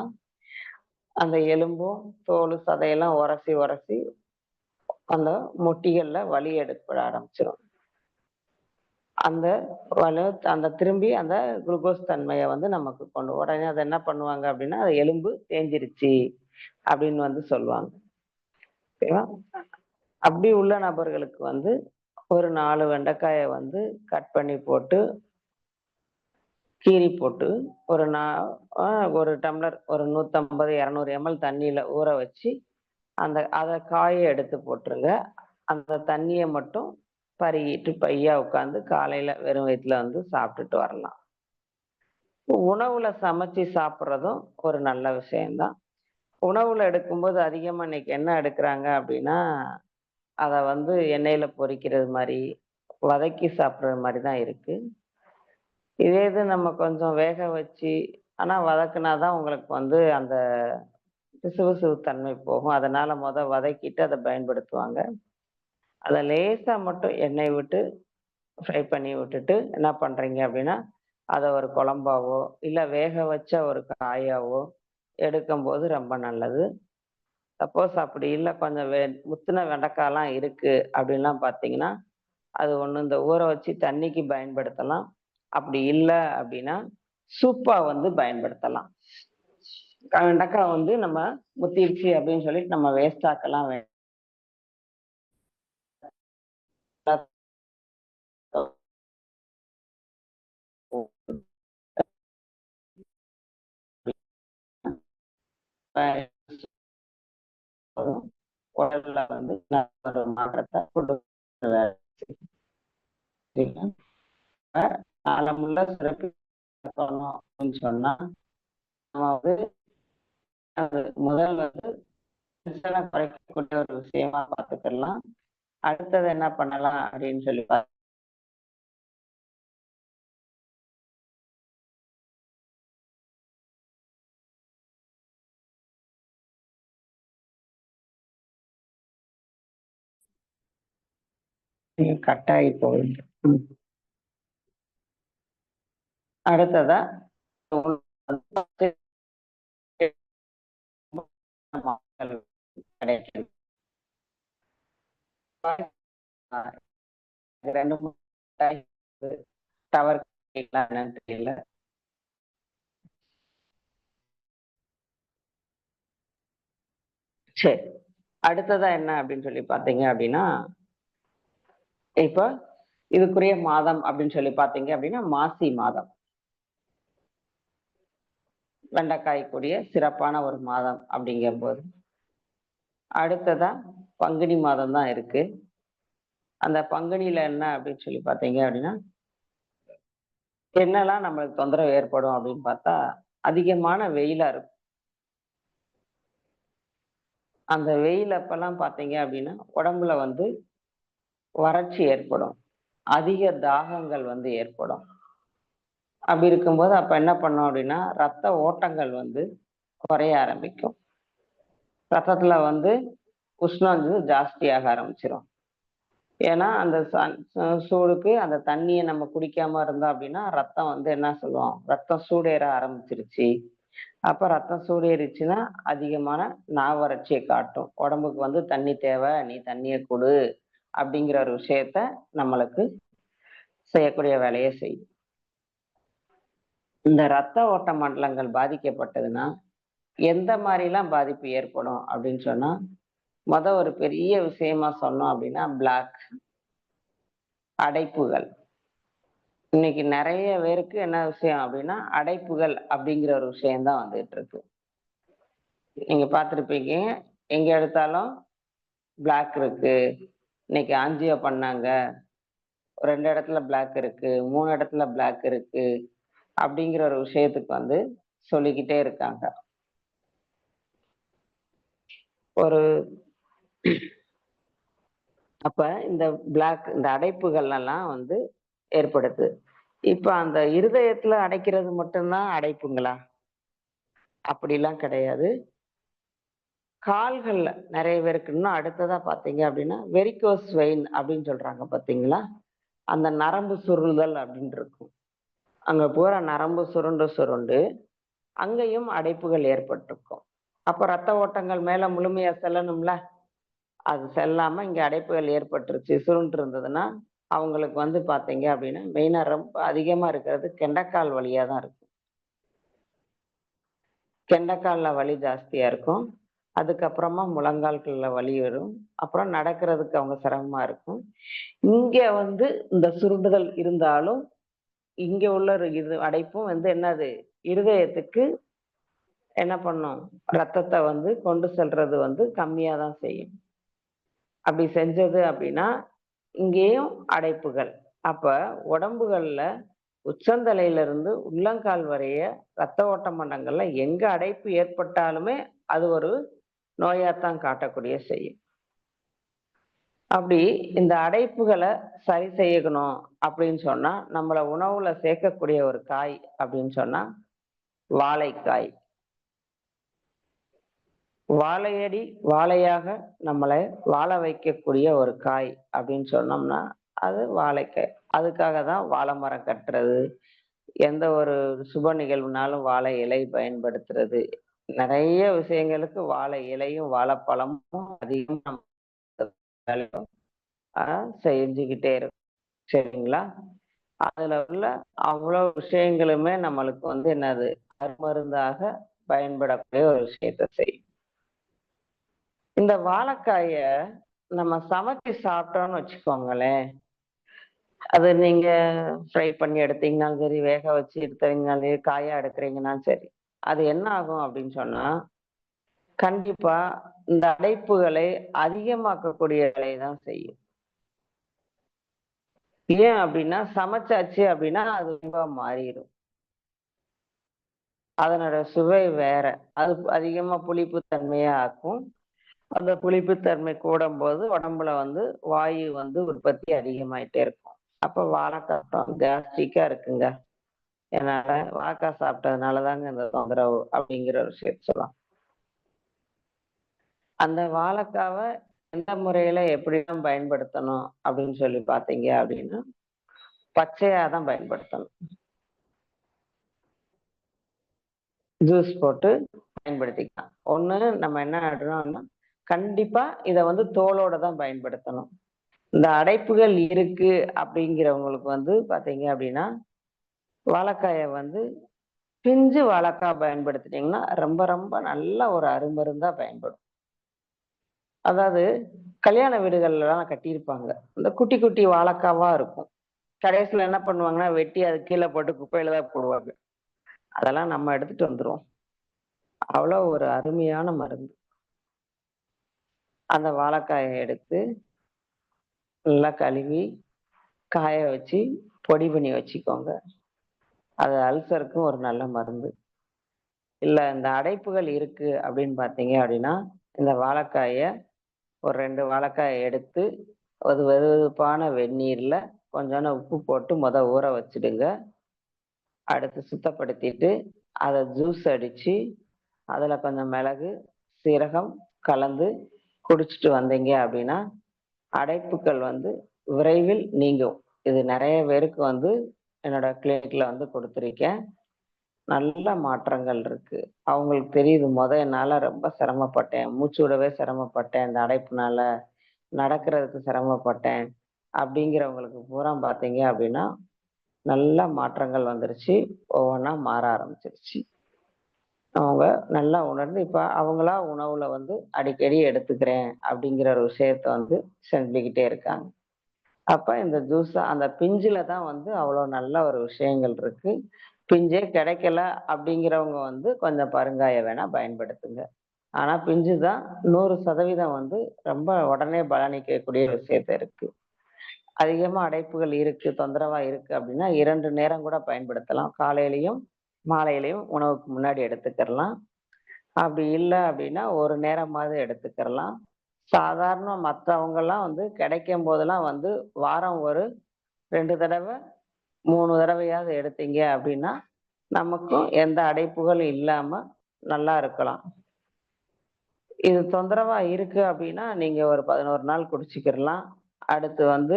S2: அந்த எலும்பும், தோலு, சதையெல்லாம் உரசி, உரசி அந்த முட்டிகள்ல வலி ஏற்பட ஆரம்பிச்சுரும். அந்த வலு அந்த திரும்பி அந்த குளுக்கோஸ் தன்மைய வந்து நமக்கு உடனே அத என்ன பண்ணுவாங்க அப்படின்னா, அது எலும்பு தேஞ்சிருச்சு அப்படின்னு வந்து சொல்லுவாங்க. ஓகேவா? அப்படி உள்ள நபர்களுக்கு வந்து ஒரு 4 வெண்டைக்காய வந்து கட் பண்ணி போட்டு, கீறி போட்டு ஒரு நா அ ஒரு டம்ளர் ஒரு 150, 200 எம்எல் தண்ணீல ஊற வச்சு, அத காய எடுத்து போட்டுருங்க. அந்த தண்ணிய மட்டும் பருகிட்டு பையா உட்கார்ந்து காலையில வெறும் வயித்துல வந்து சாப்பிட்டுட்டு வரலாம். உணவுல சமைச்சு சாப்பிடுறதும் ஒரு நல்ல விஷயம் தான். உணவுல எடுக்கும்போது அதிகமா இன்னைக்கு என்ன எடுக்குறாங்க அப்படின்னா, அத வந்து எண்ணெயில பொரிக்கிறது மாரி, வதக்கி சாப்பிடுறது மாரி தான் இருக்கு. இதே இது நம்ம கொஞ்சம் வேக வச்சு ஆனா வதக்குனா தான் உங்களுக்கு வந்து அந்த பிசுபிசுப்பு தன்மை போகும். அதனால வதக்கிட்டு அத பயன்படுத்துவாங்க. அத லேசா மட்டும் எண்ணெய் விட்டு ஃப்ரை பண்ணி விட்டுட்டு என்ன பண்றீங்க அப்படின்னா, அத ஒரு குழம்பாவோ, இல்ல வேக வச்ச ஒரு காயாவோ எடுக்கும்போது ரொம்ப நல்லது. சப்போஸ் அப்படி இல்ல கொஞ்சம் முத்துன வெண்டைக்காலாம் இருக்கு அப்படின்லாம் பார்த்தீங்கன்னா, அது ஒண்ணு இந்த ஊற வச்சு தண்ணிக்கு பயன்படுத்தலாம். அப்படி இல்ல அப்படின்னா, சூப்பா வந்து பயன்படுத்தலாம். வெண்டைக்கா வந்து நம்ம முத்திருச்சு அப்படின்னு சொல்லிட்டு நம்ம வேஸ்ட் ஆக்கலாம் வேண்டாம். உடல்ல வந்து நல்ல ஒரு மாற்றத்த கொண்டு வரீங்க. காலமுள்ள சிறப்பு பண்ணோம் அப்படின்னு சொன்னா, நம்ம வந்து அது முதல் வந்து டென்ஷன குறைக்கக்கூடிய ஒரு விஷயமா பார்த்துக்கலாம். அடுத்தது என்ன பண்ணலாம் அப்படின்னு கட் ஆகி போகுது. ம். அடுத்ததா கிடைக்கும். 2, 3 டவர் என்னன்னு தெரியல. சரி. அடுத்ததா என்ன அப்படின்னு பார்த்தீங்க அப்படின்னா, இப்ப இதுக்குரிய மாதம் அப்படின்னு பார்த்தீங்க அப்படின்னா, மாசி மாதம். வெண்டைக்காய்க்குரிய சிறப்பான ஒரு மாதம் அப்படிங்கும்போது. அடுத்ததா பங்குனி மாதம் தான் இருக்கு. அந்த பங்குனியில என்ன அப்படின்னு பார்த்தீங்க அப்படின்னா, என்னலாம் நம்மளுக்கு தொந்தரவு ஏற்படும் அப்படின்னு பார்த்தா, அதிகமான வெயிலா இருக்கும். அந்த வெயில் அப்பலாம் பார்த்தீங்க அப்படின்னா, உடம்புல வந்து வறட்சி ஏற்படும். அதிக தாகங்கள் வந்து ஏற்படும். அப்படி இருக்கும்போது அப்ப என்ன பண்ணும் அப்படின்னா, ரத்த ஓட்டங்கள் வந்து குறைய ஆரம்பிக்கும். ரத்தத்துல வந்து உஷ்ணம் வந்து ஜாஸ்தியாக ஆரம்பிச்சிடும். ஏன்னா அந்த சூடுக்கு அந்த தண்ணியை நம்ம குடிக்காம இருந்தோம் அப்படின்னா ரத்தம் வந்து என்ன சொல்லுவோம், ரத்தம் சூடேற ஆரம்பிச்சிருச்சு. அப்ப ரத்தம் சூடேறிச்சுன்னா அதிகமான நாவறட்சியை காட்டும். உடம்புக்கு வந்து தண்ணி தேவை, நீ தண்ணியை கொடு அப்படிங்கிற ஒரு விஷயத்த நம்மளுக்கு செய்யக்கூடிய வேலையை செய்யும். இந்த ரத்த ஓட்ட மண்டலங்கள் பாதிக்கப்பட்டதுன்னா எந்த மாதிரிலாம் பாதிப்பு ஏற்படும் அப்படின்னு சொன்னா, ஒரு பெரிய விஷயமா சொன்னோம் அப்படின்னா பிளாக் அடைப்புகள். இன்னைக்கு நிறைய பேருக்கு என்ன விஷயம் அப்படின்னா அடைப்புகள் அப்படிங்கிற ஒரு விஷயம்தான் வந்துட்டு இருக்கு. நீங்க பார்த்திருப்பீங்க, எங்க எடுத்தாலும் பிளாக் இருக்கு, இன்னைக்கு ஆஞ்சியோ பண்ணாங்க, 2 இடத்துல பிளாக் இருக்கு, 3 இடத்துல பிளாக் இருக்கு அப்படிங்கிற ஒரு விஷயத்துக்கு வந்து சொல்லிக்கிட்டே இருக்காங்க. ஒரு அப்ப இந்த பிளாக் இந்த அடைப்புகள் எல்லாம் வந்து ஏற்படுது. இப்ப அந்த இருதயத்துல அடைக்கிறது மட்டும்தான் அடைப்புங்களா? அப்படிலாம் கிடையாது. கால்கள்ல நிறைய பேருக்கு இன்னும் அடுத்ததா பாத்தீங்க அப்படின்னா வெரிகோஸ் வெயின் அப்படின்னு சொல்றாங்க பாத்தீங்களா? அந்த நரம்பு சுருள்தல் அப்படின்னு இருக்கும். அங்க பூரா நரம்பு சுருண்டு சுருண்டு அங்கேயும் அடைப்புகள் ஏற்பட்டிருக்கும். அப்ப ரத்த ஓட்டங்கள் மேல முழுமையா செல்லணும்ல, அது செல்லாம இங்க அடைப்புகள் ஏற்பட்டுருச்சு, சுருண்டு இருந்ததுன்னா அவங்களுக்கு வந்து பாத்தீங்க அப்படின்னா மெயினா ரொம்ப அதிகமா இருக்கிறது கெண்டைக்கால் வலியா தான் இருக்கும். கெண்டைக்கால்ல வலி ஜாஸ்தியா இருக்கும். அதுக்கப்புறமா முழங்கால்கள்ல வலி வரும். அப்புறம் நடக்கிறதுக்கு அவங்க சிரமமா இருக்கும். இங்க வந்து இந்த சுருண்டுதல் இருந்தாலும், இங்க உள்ள ஒரு இது அடைப்பும் வந்து என்னது, இருதயத்துக்கு என்ன பண்ணும்? ரத்தத்த வந்து கொண்டு செல்றது வந்து கம்மியா தான் செய்யும். அப்படி செஞ்சது அப்படின்னா, இங்கேயும் அடைப்புகள். அப்ப உடம்புகள்ல உச்சந்தலையில இருந்து உள்ளங்கால் வரைய ரத்த ஓட்ட மண்டலங்கள்ல எங்க அடைப்பு ஏற்பட்டாலுமே அது ஒரு நோயாத்தான் காட்டக்கூடிய செய்யும். அப்படி இந்த அடைப்புகளை சரி செய்யணும் அப்படின்னு சொன்னா நம்மள உணவுல சேர்க்கக்கூடிய ஒரு காய் அப்படின்னு சொன்னா வாழைக்காய். வாழையடி வாழையாக நம்மளை வாழ வைக்கக்கூடிய ஒரு காய் அப்படின்னு சொன்னோம்னா அது வாழைக்காய். அதுக்காக தான் வாழை மரம் கட்டுறது, எந்த ஒரு சுப நிகழ்வுனாலும் வாழை இலை பயன்படுத்துறது, நிறைய விஷயங்களுக்கு வாழை இலையும் வாழைப்பழமும் அதிகமா செஞ்சுக்கிட்டே இருக்கும். சரிங்களா? அதுல உள்ள அவ்வளவு விஷயங்களுமே நம்மளுக்கு வந்து என்னது அருமருந்தாக பயன்படக்கூடிய ஒரு விஷயத்த செய்யும். இந்த வாழைக்காய நம்ம சமைச்சு சாப்பிட்டோம்னு வச்சுக்கோங்களேன், அது நீங்க ஃப்ரை பண்ணி எடுத்தீங்கன்னாலும் சரி, வேக வச்சு எடுத்தீங்கனாலும் சரி, காயா எடுக்கிறீங்கன்னாலும் சரி, அது என்ன ஆகும் அப்படின்னு சொன்னா கண்டிப்பா இந்த அடைப்புகளை அதிகமாக்கக்கூடிய வேலையை தான் செய்யும். ஏன் அப்படின்னா சமைச்சாச்சு அப்படின்னா அது ரொம்ப மாறிடும். அதனோட சுவை வேற. அது அதிகமா புளிப்பு தன்மையா ஆக்கும். அந்த புளிப்புத்தன்மை கூடும்போது உடம்புல வந்து வாயு வந்து உற்பத்தி அதிகமாயிட்டே இருக்கும். அப்ப வாழைக்காய் கேஸ்ட்ரிக்கா இருக்குங்க, என்னால வாழைக்காய் சாப்பிட்டதுனால தாங்க இந்த தொந்தரவு அப்படிங்கிற ஒரு விஷயம் சொல்லலாம். அந்த வாழைக்காவ எந்த முறையில எப்படிலாம் பயன்படுத்தணும் அப்படின்னு சொல்லி பார்த்தீங்க அப்படின்னா, பச்சையா தான் பயன்படுத்தணும். ஜூஸ் போட்டு பயன்படுத்திக்கலாம். ஒண்ணு நம்ம என்ன ஆயிடுறோம்னா, கண்டிப்பா இத வந்து தோலோட தான் பயன்படுத்தணும். இந்த அடைப்புகள் இருக்கு அப்படிங்கிறவங்களுக்கு வந்து பார்த்தீங்க அப்படின்னா, வாழைக்காய வந்து பிஞ்சு வாழைக்காய் பயன்படுத்திட்டீங்கன்னா, ரொம்ப ரொம்ப நல்ல ஒரு அருமருந்தா பயன்படும். அதாவது கல்யாண வீடுகள்லாம் கட்டியிருப்பாங்க. இந்த குட்டி குட்டி வாழைக்காவா இருக்கும். கடைசியில என்ன பண்ணுவாங்கன்னா, வெட்டி அது கீழ போட்டு குப்பையில தான் போடுவாங்க. அதெல்லாம் நம்ம எடுத்துட்டு வந்துருவோம். அவ்வளோ ஒரு அருமையான மருந்து. அந்த வாழைக்காய எடுத்து நல்லா கழுவி, காய வச்சு, பொடி பண்ணி வச்சுக்கோங்க. அது அல்சருக்கும் ஒரு நல்ல மருந்து. இல்ல இந்த அடைப்புகள் இருக்கு அப்படின்னு பார்த்தீங்க அப்படின்னா, இந்த வாழைக்காய ஒரு 2 வாழைக்காய எடுத்து, ஒரு வெதுவெதுப்பான வெந்நீர்ல கொஞ்சோண்டு உப்பு போட்டு ஊற வச்சுடுங்க. அடுத்து சுத்தப்படுத்திட்டு, அத ஜூஸ் அடிச்சு, அதுல கொஞ்சம் மிளகு, சீரகம் கலந்து குடிச்சிட்டு வந்தீங்க அப்படின்னா அடைப்புகள் வந்து விரைவில் நீங்கும். இது நிறைய பேருக்கு வந்து என்னோட கிளினிக்ல வந்து கொடுத்துருக்கேன். நல்ல மாற்றங்கள் இருக்கு. அவங்களுக்கு தெரியுது. என்னால ரொம்ப சிரமப்பட்டேன். மூச்சு விடவே சிரமப்பட்டேன். இந்த அடைப்புனால. நடக்கிறதுக்கு சிரமப்பட்டேன். அப்படிங்கிறவங்களுக்கு பூரா பார்த்தீங்க அப்படின்னா, நல்ல மாற்றங்கள் வந்துருச்சு. ஒவ்வொன்னா மாற ஆரம்பிச்சிருச்சு. அவங்க நல்லா உணர்ந்து இப்ப அவங்களா உணவுல வந்து அடிக்கடி எடுத்துக்கிறேன் அப்படிங்கிற ஒரு விஷயத்த வந்து செஞ்சுக்கிட்டே இருக்காங்க. அப்ப இந்த ஜூஸ அந்த பிஞ்சுல தான் வந்து அவ்வளோ நல்ல ஒரு விஷயங்கள் இருக்கு. பிஞ்சே கிடைக்கல அப்படிங்கிறவங்க வந்து கொஞ்சம் பருங்காய வேணா பயன்படுத்துங்க. ஆனா பிஞ்சு தான் 100% வந்து ரொம்ப உடனே பலனளிக்கக்கூடிய விஷயத்த இருக்கு. அதிகமா அடைப்புகள் இருக்கு, தொந்தரவா இருக்கு அப்படின்னா 2 நேரம் கூட பயன்படுத்தலாம். காலையிலயும், மாலையிலயும் உணவுக்கு முன்னாடி எடுத்துக்கிறலாம். அப்படி இல்ல அப்படின்னா, ஒரு நேரமாவது எடுத்துக்கிறலாம். சாதாரண மத்தவங்கலாம் வந்து கிடைக்கும் போதெல்லாம் வந்து வாரம் ஒரு 2 தடவ, 3 தடவையாவது எடுத்தீங்க அப்படின்னா, நமக்கும் எந்த அடைப்புகளும் இல்லாம நல்லா இருக்கலாம். இது தொந்தரவா இருக்கு அப்படின்னா, நீங்க ஒரு 11 நாள் குடிச்சுக்கிரலாம். அடுத்து வந்து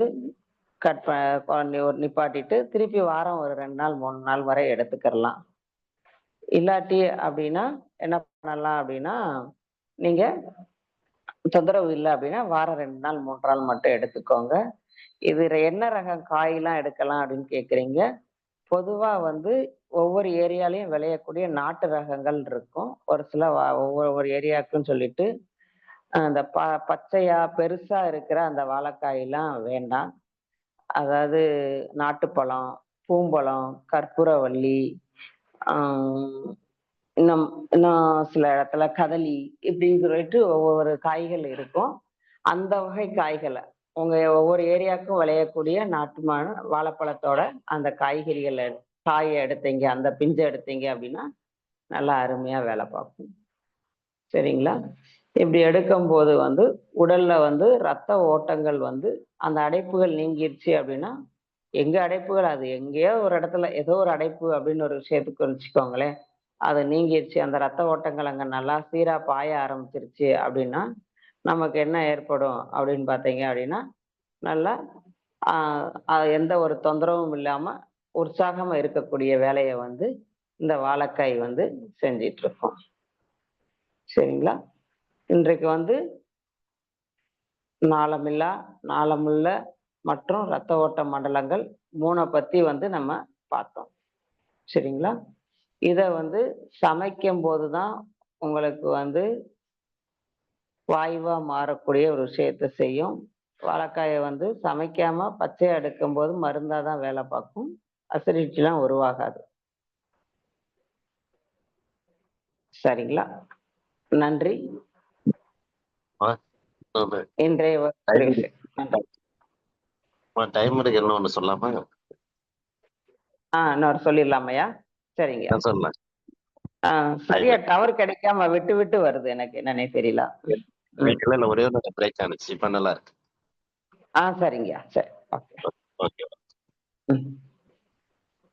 S2: கட் ப கொ ஒரு நிப்பாட்டிட்டு, திருப்பி வாரம் ஒரு 2 நாள், 3 நாள் வரை எடுத்துக்கிறலாம். இல்லாட்டி அப்படின்னா, என்ன பண்ணலாம் அப்படின்னா, நீங்க தொந்தரவு இல்ல அப்படின்னா, வாரம் 2 நாள், 3 நாள் மட்டும் எடுத்துக்கோங்க. இதுல என்ன ரகம் காய்லாம் எடுக்கலாம் அப்படின்னு கேட்கிறீங்க. பொதுவா வந்து ஒவ்வொரு ஏரியாலயும் விளையக்கூடிய நாட்டு ரகங்கள் இருக்கும். ஒரு சில ஒவ்வொரு ஏரியாவுக்குன்னு சொல்லிட்டு, அந்த பச்சையா பெருசா இருக்கிற அந்த வாழைக்காயெல்லாம் வேண்டாம். அதாவது நாட்டுப்பழம், பூம்பழம், கற்பூரவள்ளி, ஆம், இன்னும் இன்னும் சில இடத்துல கதலி இப்படின்னு சொல்லிட்டு ஒவ்வொரு காய்கள் இருக்கும். அந்த வகை காய்கள உங்க ஒவ்வொரு ஏரியாவுக்கும் விளையக்கூடிய நாட்டுமான வாழைப்பழத்தோட அந்த காய எடுத்தீங்க, அந்த பிஞ்ச எடுத்தீங்க அப்படின்னா, நல்லா அருமையா வேலை பார்க்கும். சரிங்களா? இப்படி எடுக்கும்போது வந்து உடல்ல வந்து ரத்த ஓட்டங்கள் வந்து அந்த அடைப்புகள் நீங்கிருச்சு அப்படின்னா, எங்க அடைப்புகள் அது எங்கேயோ ஒரு இடத்துல ஏதோ ஒரு அடைப்பு அப்படின்னு ஒரு விஷயத்துக்கு வச்சுக்கோங்களேன். அது நீங்கிருச்சு. அந்த ரத்த ஓட்டங்கள் அங்க நல்லா சீரா பாய ஆரம்பிச்சிருச்சு அப்படின்னா, நமக்கு என்ன ஏற்படும் அப்படின்னு பார்த்தீங்க அப்படின்னா, நல்லா ஆ எந்த ஒரு தொந்தரவும் இல்லாம உற்சாகமா இருக்கக்கூடிய வேலைய வந்து இந்த வாழைக்காய் வந்து செஞ்சிட்டு இருக்கும். சரிங்களா? இன்றைக்கு வந்து நாளமில்லா, நாளமுள்ள மற்றும் இரத்த ஓட்ட மண்டலங்கள் 3 பத்தி வந்து நம்ம பார்த்தோம். சரிங்களா? இத வந்து சமைக்கும்போது தான் உங்களுக்கு வந்து வாயுவா மாறக்கூடிய ஒரு விஷயத்த செய்யும். வாழைக்காய வந்து சமைக்காம பச்சையா எடுக்கும்போது மருந்தா தான் வேலை பார்க்கும். அசிடிட்டிலாம் உருவாகாது. சரிங்களா? நன்றி.
S3: ஆ, அது
S2: இன்றைய வகுப்பு
S3: டைம்
S2: விஷயம். நன்றி.
S3: டைம் இருக்குன்னு ஒண்ணு சொல்லாமா?
S2: இன்னொரு சொல்லிடலாமையா? சரிங்க.
S3: சொல்லலாம்.
S2: சரியா டவர் கிடைக்காம விட்டு விட்டு வருது எனக்கு என்னன்னே தெரியல. ம்.
S3: இல்ல ஒரே ஒரு பிரேக் ஆனிச்சு. இப்ப நல்லா இருக்கு.
S2: சரிங்கய்யா. சரி. ஓகே.
S3: ஓகே.
S2: ம்.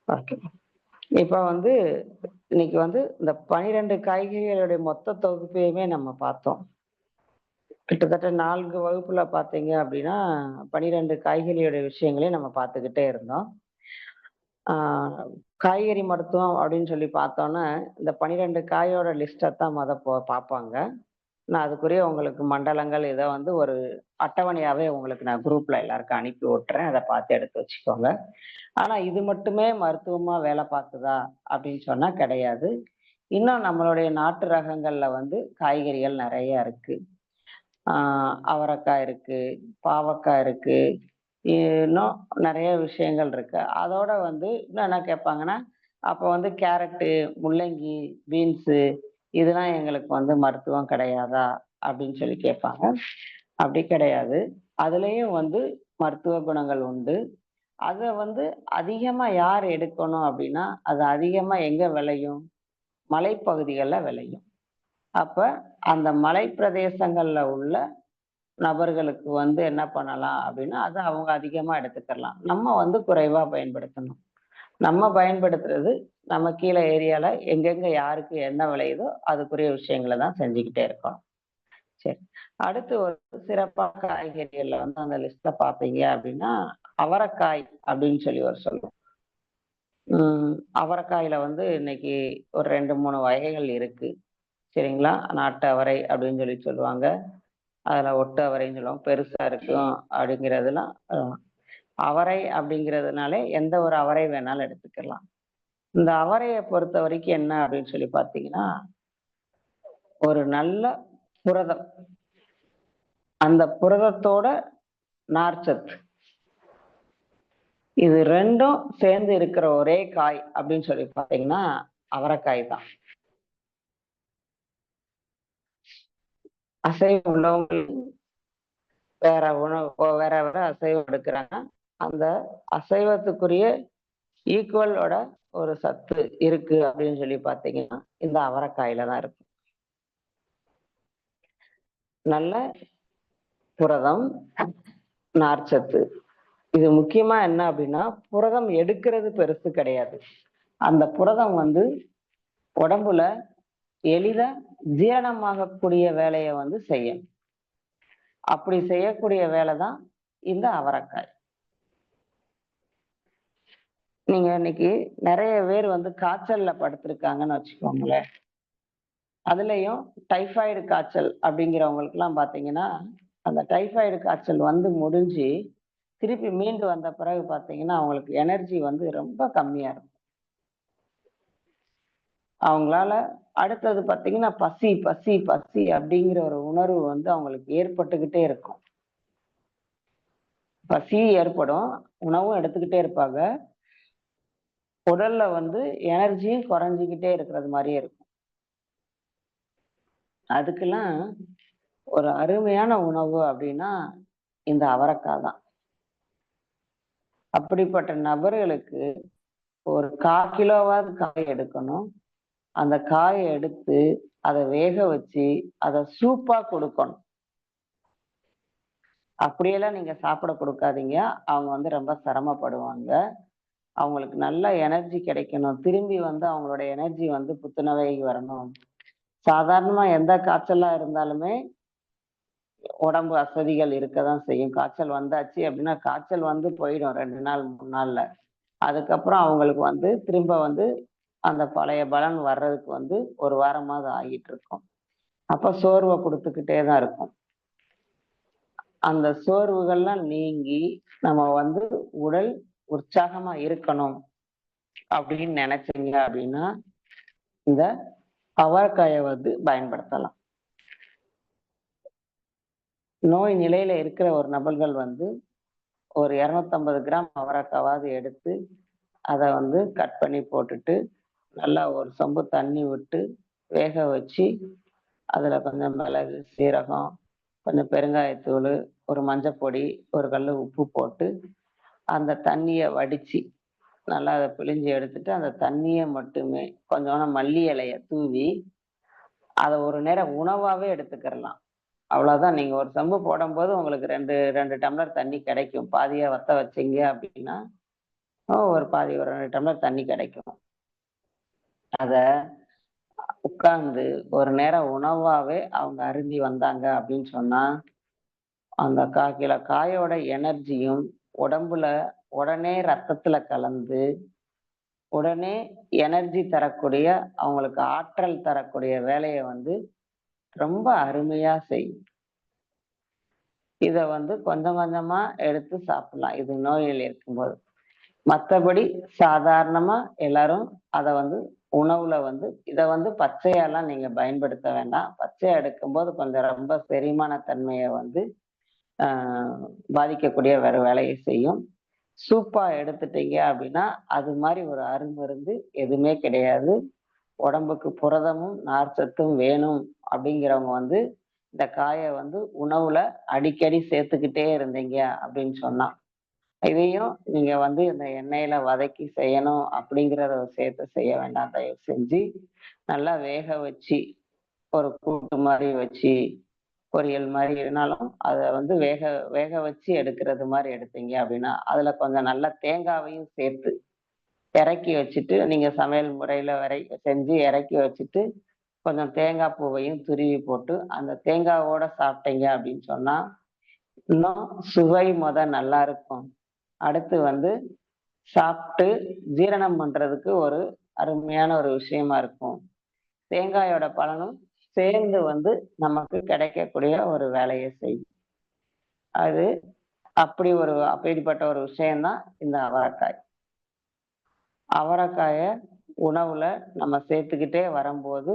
S2: ஓகே. இப்ப வந்து இன்னைக்கு வந்து இந்த 12 காய்கறிகளுடைய மொத்த தொகுப்பையுமே நம்ம பார்த்தோம். கிட்டத்தட்ட 4 வகுப்புல பார்த்தீங்க அப்படின்னா, 12 காய்கறியோட விஷயங்களையும் நம்ம பார்த்துக்கிட்டே இருந்தோம். ஆ காய்கறி மருத்துவம் அப்படின்னு சொல்லி பார்த்தோன்னா, இந்த 12 காயோட லிஸ்ட்ட தான் பார்ப்பாங்க. நான் அதுக்குரிய உங்களுக்கு மண்டலங்கள் இத வந்து ஒரு அட்டவணையாவே உங்களுக்கு நான் குரூப்ல எல்லாருக்கும் அனுப்பி விட்டுறேன். அத பார்த்து எடுத்து வச்சுக்கோங்க. ஆனா இது மட்டுமே மருத்துவமா வேலை பார்க்குதா அப்படின்னு சொன்னா கிடையாது. இன்னும் நம்மளுடைய நாட்டு ரகங்கள்ல வந்து காய்கறிகள் நெறைய இருக்கு. ஆ அவரைக்காய் இருக்கு, பாவக்காய் இருக்கு, இன்னும் நெறைய விஷயங்கள் இருக்கு. அதோட வந்து இன்னும் என்ன கேட்பாங்கன்னா, அப்ப வந்து கேரட்டு, முள்ளங்கி, பீன்ஸு இதெல்லாம் எங்களுக்கு வந்து மருத்துவம் கிடையாதா? அப்படின்னு சொல்லி கேட்பாங்க. அப்படி கிடையாது. அதுலயும் வந்து மருத்துவ குணங்கள் உண்டு. அத வந்து அதிகமா யார் எடுக்கணும் அப்படின்னா, அது அதிகமா எங்க விளையும்? மலைப்பகுதிகள்ல விளையும். அப்ப அந்த மலை பிரதேசங்கள்ல உள்ள நபர்களுக்கு வந்து என்ன பண்ணலாம் அப்படின்னா, அத அவங்க அதிகமா எடுத்துக்கலாம். நம்ம வந்து குறைவா பயன்படுத்தணும். நம்ம பயன்படுத்துறது நம்ம கீழ ஏரியால எங்கெங்க யாருக்கு என்ன விளையுதோ அதுக்குரிய விஷயங்கள தான் செஞ்சுக்கிட்டே இருக்கோம். சரி. அடுத்து ஒரு சிறப்பான காய்கறிகள்ல வந்து அந்த லிஸ்ட்ல பாத்தீங்க அப்படின்னா அவரைக்காய் அப்படின்னு சொல்லி ஒரு சொல்லுவோம். அவரைக்காயில வந்து இன்னைக்கு ஒரு 2, 3 வகைகள் இருக்கு. சரிங்களா? நாட்டு அவரை அப்படின்னு சொல்லி சொல்லுவாங்க. அதுல ஒட்டு அவரைன்னு சொல்லுவாங்க. பெருசா இருக்கும் அப்படிங்கிறதுலாம் அவரை அப்படிங்கிறதுனாலே எந்த ஒரு அவரை வேணாலும் எடுத்துக்கலாம். இந்த அவரைய பொறுத்த வரைக்கும் என்ன அப்படின்னு சொல்லி பார்த்தீங்கன்னா, ஒரு நல்ல புரதம். அந்த புரதத்தோட நார்ச்சத்து. இது 2ம் சேர்ந்து இருக்கிற ஒரே காய் அப்படின்னு சொல்லி பார்த்தீங்கன்னா, அவரைக்காய் தான். அசைவம் உள்ளவங்க வேற உணவு வேற வேற அசைவம் எடுக்கிறாங்க. அந்த அசைவத்துக்குரிய ஈக்குவலோட ஒரு சத்து இருக்கு அப்படின்னு சொல்லி பார்த்தீங்கன்னா, இந்த அவரைக்காயில தான் இருக்கு. நல்ல புரதம், நார்ச்சத்து. இது முக்கியமா என்ன அப்படின்னா, புரதம் எடுக்கிறது பெருசு கிடையாது. அந்த புரதம் வந்து உடம்புல எளிதா ஜீரணமாகக்கூடிய வேலையை வந்து செய்யும். அப்படி செய்யக்கூடிய வேலை தான் இந்த அவரைக்காய். நீங்க இன்னைக்கு நிறைய பேர் வந்து காய்ச்சல்ல படுத்திருக்காங்கன்னு வச்சுக்கோங்களேன். அதுலயும் டைபாய்டு காய்ச்சல் அப்படிங்கிறவங்களுக்கு எல்லாம் பாத்தீங்கன்னா, அந்த டைபாய்டு காய்ச்சல் வந்து முடிஞ்சு திருப்பி மீண்டு வந்த பிறகு பாத்தீங்கன்னா அவங்களுக்கு எனர்ஜி வந்து ரொம்ப கம்மியா இருக்கும். அவங்களால அடுத்தது பாத்தீங்கன்னா பசி பசி பசி அப்படிங்கிற ஒரு உணர்வு வந்து அவங்களுக்கு ஏற்பட்டுக்கிட்டே இருக்கும். பசி ஏற்படும், உணவும் எடுத்துக்கிட்டே இருப்பாங்க. உடல்ல வந்து எனர்ஜியும் குறைஞ்சிக்கிட்டே இருக்கிறது மாதிரியே இருக்கும். அதுக்கெல்லாம் ஒரு அருமையான உணவு அப்படின்னா இந்த அவரைக்காய் தான். அப்படிப்பட்ட நபர்களுக்கு ஒரு 1/4 கிலோவாவது காய் எடுக்கணும். அந்த காயை எடுத்து அதை வேக வச்சு அதை சூப்பா கொடுக்கணும். அப்படியெல்லாம் நீங்க சாப்பிட கொடுக்காதீங்க. அவங்க வந்து ரொம்ப சிரமப்படுவாங்க. அவங்களுக்கு நல்ல எனர்ஜி கிடைக்கணும். திரும்பி வந்து அவங்களோட எனர்ஜி வந்து புத்துணர்வை வரணும். சாதாரணமா எந்த காய்ச்சலா இருந்தாலுமே உடம்பு அசதிகள் இருக்கதான் செய்யும். காய்ச்சல் வந்தாச்சு அப்படின்னா காய்ச்சல் வந்து போயிடும் 2 நாள் 3 நாள்ல. அதுக்கப்புறம் அவங்களுக்கு வந்து திரும்ப வந்து அந்த பழைய பலன் வர்றதுக்கு வந்து 1 வாரமாவது ஆகிட்டு இருக்கும். அப்ப சோர்வை கொடுத்துக்கிட்டே தான் இருக்கும். அந்த சோர்வுகள்லாம் நீங்கி நம்ம வந்து உடல் உற்சாகமா இருக்கணும் அப்படின்னு நினைச்சீங்க அப்படின்னா இந்த அவரைக்காயை வந்து பயன்படுத்தலாம். நோய் நிலையில இருக்கிற ஒரு நபர்கள் வந்து ஒரு 250 கிராம் அவரைக்காவாவது எடுத்து அதை வந்து கட் பண்ணி போட்டுட்டு நல்லா ஒரு சொம்பு தண்ணி விட்டு வேக வச்சு அதுல கொஞ்சம் மிளகு, சீரகம், கொஞ்சம் பெருங்காயத்தூள், ஒரு மஞ்சப்பொடி, ஒரு கல்லு உப்பு போட்டு அந்த தண்ணிய வடிச்சு நல்லா அதை பிழிஞ்சு எடுத்துட்டு அந்த தண்ணியை மட்டுமே கொஞ்சோண்டு மல்லி இலைய தூவி அதை ஒரு நேரம் உணவாவே எடுத்துக்கிறலாம். அவ்வளவுதான். நீங்க ஒரு செம்பு போடும்போது உங்களுக்கு 2 டம்ளர் தண்ணி கிடைக்கும். பாதியா வத்த வச்சீங்க அப்படின்னா ஒரு 2 டம்ளர் தண்ணி கிடைக்கும். அத உட்கார்ந்து ஒரு நேரம் உணவாவே அவங்க அருந்தி வந்தாங்க அப்படின்னு சொன்னா அந்த 1/4 கிலோ காயோட எனர்ஜியும் உடம்புல உடனே ரத்தத்துல கலந்து உடனே எனர்ஜி தரக்கூடிய அவங்களுக்கு ஆற்றல் தரக்கூடிய வேலையை வந்து ரொம்ப அருமையா செய்யும். இத வந்து கொஞ்சம் கொஞ்சமா எடுத்து சாப்பிடலாம் இது நோயில் இருக்கும்போது. மத்தபடி சாதாரணமா எல்லாரும் அத வந்து உணவுல வந்து இத வந்து பச்சையாலாம் நீங்க பயன்படுத்த வேண்டாம். பச்சையா எடுக்கும்போது கொஞ்சம் ரொம்ப செரிமான தன்மைய வந்து பாதிக்கக்கூடிய வேற வேலையை செய்யும். சூப்பா எடுத்துட்டீங்க அப்படின்னா அது மாதிரி ஒரு அருமருந்து எதுவுமே கிடையாது. உடம்புக்கு புரதமும் நார்ச்சத்தும் வேணும் அப்படிங்கிறவங்க வந்து இந்த காயை வந்து உணவுல அடிக்கடி சேர்த்துக்கிட்டே இருந்தீங்க அப்படின்னு சொன்னா இதையும் நீங்க வந்து இந்த எண்ணெயில வதக்கி செய்யணும் அப்படிங்கிறத சேர்த்து செய்ய வேண்டாம். தயவு செஞ்சு நல்லா வேக வச்சு ஒரு கூட்டு மாதிரி வச்சு பொரியல் மாதிரி இருந்தாலும் அதை வந்து வேக வேக வச்சு எடுக்கிறது மாதிரி எடுத்தீங்க அப்படின்னா அதுல கொஞ்சம் நல்ல தேங்காவையும் சேர்த்து இறக்கி வச்சுட்டு நீங்க சமையல் முறையில செஞ்சு இறக்கி வச்சுட்டு கொஞ்சம் தேங்காய் பூவையும் துருவி போட்டு அந்த தேங்காவோட சாப்பிட்டீங்க அப்படின்னு சொன்னா இன்னும் சுவை நல்லா இருக்கும். அடுத்து வந்து சாப்பிட்டு ஜீரணம் பண்றதுக்கு ஒரு அருமையான ஒரு விஷயமா இருக்கும். தேங்காயோட பலனும் சேர்ந்து வந்து நமக்கு கிடைக்கக்கூடிய ஒரு வேலையை செய்யும். அது அப்படிப்பட்ட ஒரு விஷயம்தான் இந்த அவரைக்காய். அவரைக்காய உணவுல நம்ம சேர்த்துக்கிட்டே வரும்போது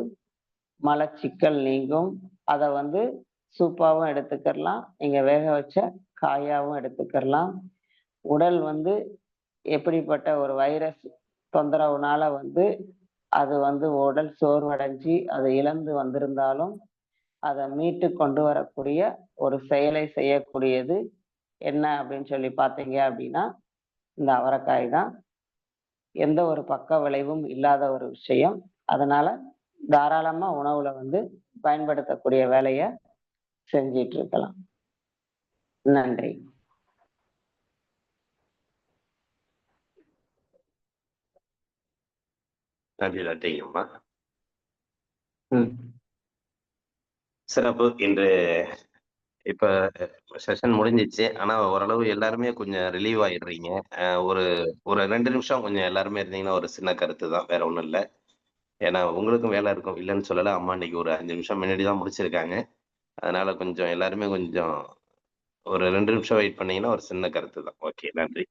S2: மலச்சிக்கல் நீங்கும். அதை வந்து சூப்பாவும் எடுத்துக்கலாம், நீங்க வேக வச்ச காயாவும் எடுத்துக்கலாம். உடல் வந்து எப்படிப்பட்ட ஒரு வைரஸ் தொந்தரவுனால வந்து அது வந்து உடல் சோர்வடைஞ்சு அதை இழந்து வந்திருந்தாலும் அதை மீட்டு கொண்டு வரக்கூடிய ஒரு செயலை செய்யக்கூடியது என்ன அப்படின்னு சொல்லி பார்த்தீங்க அப்படின்னா இந்த அவரைக்காய் தான். எந்த ஒரு பக்க விளைவும் இல்லாத ஒரு விஷயம். அதனால தாராளமா உணவுல வந்து பயன்படுத்தக்கூடிய வேலையை செஞ்சிட்டு இருக்கலாம். நன்றி.
S3: நன்றி, நன்றிங்கம்மா.
S2: ம்.
S3: சிறப்பு. இன்று இப்ப செஷன் முடிஞ்சிச்சு. ஆனா ஓரளவு எல்லாருமே கொஞ்சம் ரிலீவ் ஆயிடுறீங்க. ஒரு ஒரு 2 நிமிஷம் கொஞ்சம் எல்லாருமே இருந்தீங்கன்னா ஒரு சின்ன கருத்து தான். வேற ஒண்ணும் இல்ல. ஏன்னா உங்களுக்கும் வேலை இருக்கும். இல்லன்னு சொல்லல. அம்மா இன்னைக்கு ஒரு 5 நிமிஷம் முன்னாடி தான் முடிச்சிருக்காங்க. அதனால கொஞ்சம் எல்லாருமே கொஞ்சம் ஒரு 2 நிமிஷம் வெயிட் பண்ணீங்கன்னா ஒரு சின்ன கருத்து தான். ஓகே, நன்றி.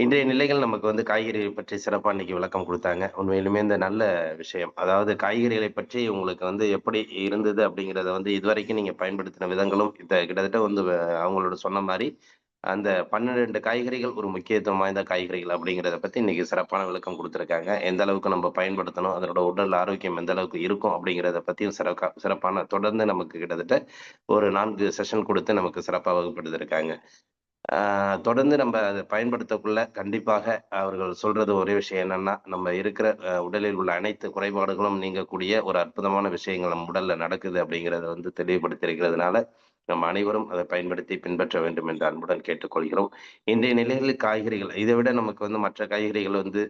S3: இன்றைய நிலைகள் நமக்கு வந்து காய்கறிகள் பற்றி சிறப்பா இன்னைக்கு விளக்கம் குடுத்தாங்க. உண்மையிலுமே இந்த நல்ல விஷயம். அதாவது காய்கறிகளை பற்றி உங்களுக்கு வந்து எப்படி இருந்தது அப்படிங்கிறத வந்து இதுவரைக்கும் நீங்க பயன்படுத்தின விதங்களும் கிட்டத்தட்ட வந்து அவங்களோட சொன்ன மாரி, அந்த 12 காய்கறிகள் ஒரு முக்கியத்துவம் வாய்ந்த காய்கறிகள் அப்படிங்கிறத பத்தி இன்னைக்கு சிறப்பான விளக்கம் குடுத்துருக்காங்க. எந்த அளவுக்கு நம்ம பயன்படுத்தணும், அதனோட உடல் ஆரோக்கியம் எந்த அளவுக்கு இருக்கும் அப்படிங்கிறத பத்தியும் சிறப்பான தொடர்ந்து நமக்கு கிட்டத்தட்ட ஒரு 4 செஷன் குடுத்து நமக்கு சிறப்பா வகுப்படுத்திருக்காங்க. தொடர்ந்து நம்ம அத பயன்படுத்தக்குள்ள கண்டிப்பாக அவர்கள் சொல்றது ஒரே விஷயம் என்னன்னா, நம்ம இருக்கிற உடலில் உள்ள அனைத்து குறைபாடுகளும் நீங்கக்கூடிய ஒரு அற்புதமான விஷயங்கள் நம் உடல்ல நடக்குது அப்படிங்கிறத வந்து தெளிவுபடுத்தியிருக்கிறதுனால, நம்ம அனைவரும் அதை பயன்படுத்தி பின்பற்ற வேண்டும் என்று அன்புடன் கேட்டுக்கொள்கிறோம். இன்றைய நிலையில் காய்கறிகள் இதை விட நமக்கு வந்து மற்ற காய்கறிகள் வந்து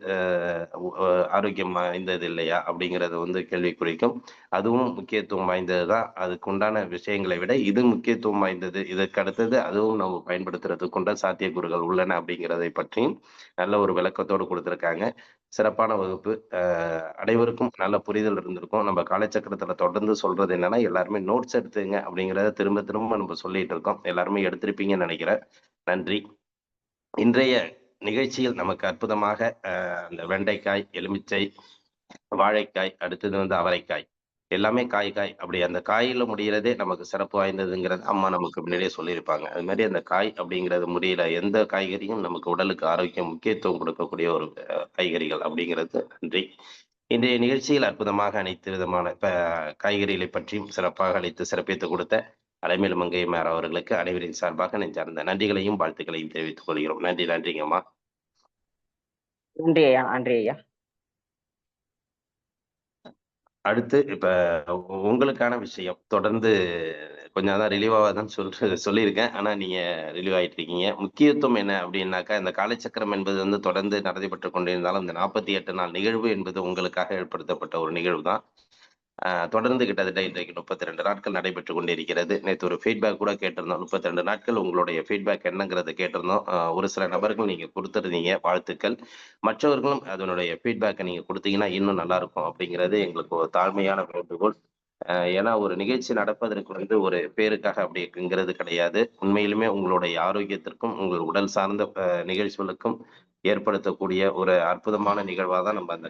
S3: ஆரோக்கியம் வாய்ந்தது இல்லையா? அப்படிங்கிறது வந்து கேள்விக்குறிக்கும். அதுவும் முக்கியத்துவம் வாய்ந்தது தான். அதுக்கு உண்டான விஷயங்களை விட இது முக்கியத்துவம் வாய்ந்தது. இதற்கு அடுத்தது அதுவும் நம்ம பயன்படுத்துறதுக்கு உண்டான சாத்தியக்கூறுகள் உள்ளன அப்படிங்கிறதை பற்றியும் நல்ல ஒரு விளக்கத்தோடு குடுத்திருக்காங்க. சிறப்பான வகுப்பு. அனைவருக்கும் நல்ல புரிதல் இருந்திருக்கும். நம்ம காலச்சக்கரத்துல தொடர்ந்து சொல்றது என்னன்னா, எல்லாருமே நோட்ஸ் எடுத்துங்க அப்படிங்கிறத திரும்ப திரும்ப நம்ம சொல்லிட்டு இருக்கோம். எல்லாருமே எடுத்திருப்பீங்கன்னு நெனைக்கிறேன். நன்றி. இன்றைய நிகழ்ச்சியில் நமக்கு அற்புதமாக அந்த வெண்டைக்காய், எலுமிச்சை, வாழைக்காய், அடுத்தது வந்து அவரைக்காய். எல்லாமே காய், காய். அப்படி அந்த காயில முடியிறதே நமக்கு சிறப்பு வாய்ந்ததுங்கிறது அம்மா நமக்கு முன்னாடியே சொல்லியிருப்பாங்க. அது மாரி அந்த காய் அப்படிங்கிறது முடியிற எந்த காய்கறியும் நமக்கு உடலுக்கு ஆரோக்கியம் முக்கியத்துவம் கொடுக்கக்கூடிய ஒரு காய்கறிகள் அப்படிங்கிறது நன்றி. இன்றைய நிகழ்ச்சியில் அற்புதமாக அனைத்து விதமான காய்கறிகளை பற்றியும் சிறப்பாக அளித்து சிறப்பித்துக் கொடுத்த அலைமேலு மங்கையம்மாள் அவர்களுக்கு அனைவரின் சார்பாக நெஞ்சார்ந்த நன்றிகளையும், வாழ்த்துக்களையும் தெரிவித்துக் கொள்கிறோம். நன்றி, நன்றிங்கம்மா.
S2: நன்றி ஐயா. நன்றி ஐயா.
S3: அடுத்து இப்ப உங்களுக்கான விஷயம். தொடர்ந்து கொஞ்சம் அதான் ரிலீவ் ஆவாதான்னு சொல்லியிருக்கேன். ஆனா நீங்க ரிலீவ் ஆயிட்டு இருக்கீங்க. முக்கியத்துவம் என்ன அப்டின்னாக்கா, இந்த காலச்சக்கரம் என்பது வந்து தொடர்ந்து நடைபெற்றுக் கொண்டிருந்தாலும், இந்த 48 நாள் நிகழ்வு என்பது உங்களுக்காக ஏற்படுத்தப்பட்ட ஒரு நிகழ்வு தான். தொடர்ந்து கிட்டத்தட்ட இன்றைக்கு 32 நாட்கள் நடைபெற்றுக் கொண்டிருக்கிறது. நேத்து ஒரு ஃபீட்பேக் கூட கேட்டிருந்தோம். 32 நாட்கள் உங்களுடைய ஃபீட்பேக் என்னங்கிறத கேட்டிருந்தோம். ஒரு சில நபர்கள் நீங்க குடுத்திருந்தீங்க. வாழ்த்துக்கள். மற்றவர்களும் அதனுடைய ஃபீட்பேக்க நீங்க குடுத்தீங்கன்னா இன்னும் நல்லா இருக்கும் அப்படிங்கிறது எங்களுக்கு ஒரு தாழ்மையான வேண்டுகோள். ஏன்னா ஒரு நிகழ்ச்சி நடப்பதற்கு வந்து ஒரு பேருக்காக அப்படிங்கிறது கிடையாது. உண்மையிலுமே உங்களுடைய ஆரோக்கியத்திற்கும், உங்கள் உடல் சார்ந்த நிகழ்ச்சிகளுக்கும் ஏற்படுத்தக்கூடிய ஒரு அற்புதமான நிகழ்வா தான் நம்ம அந்த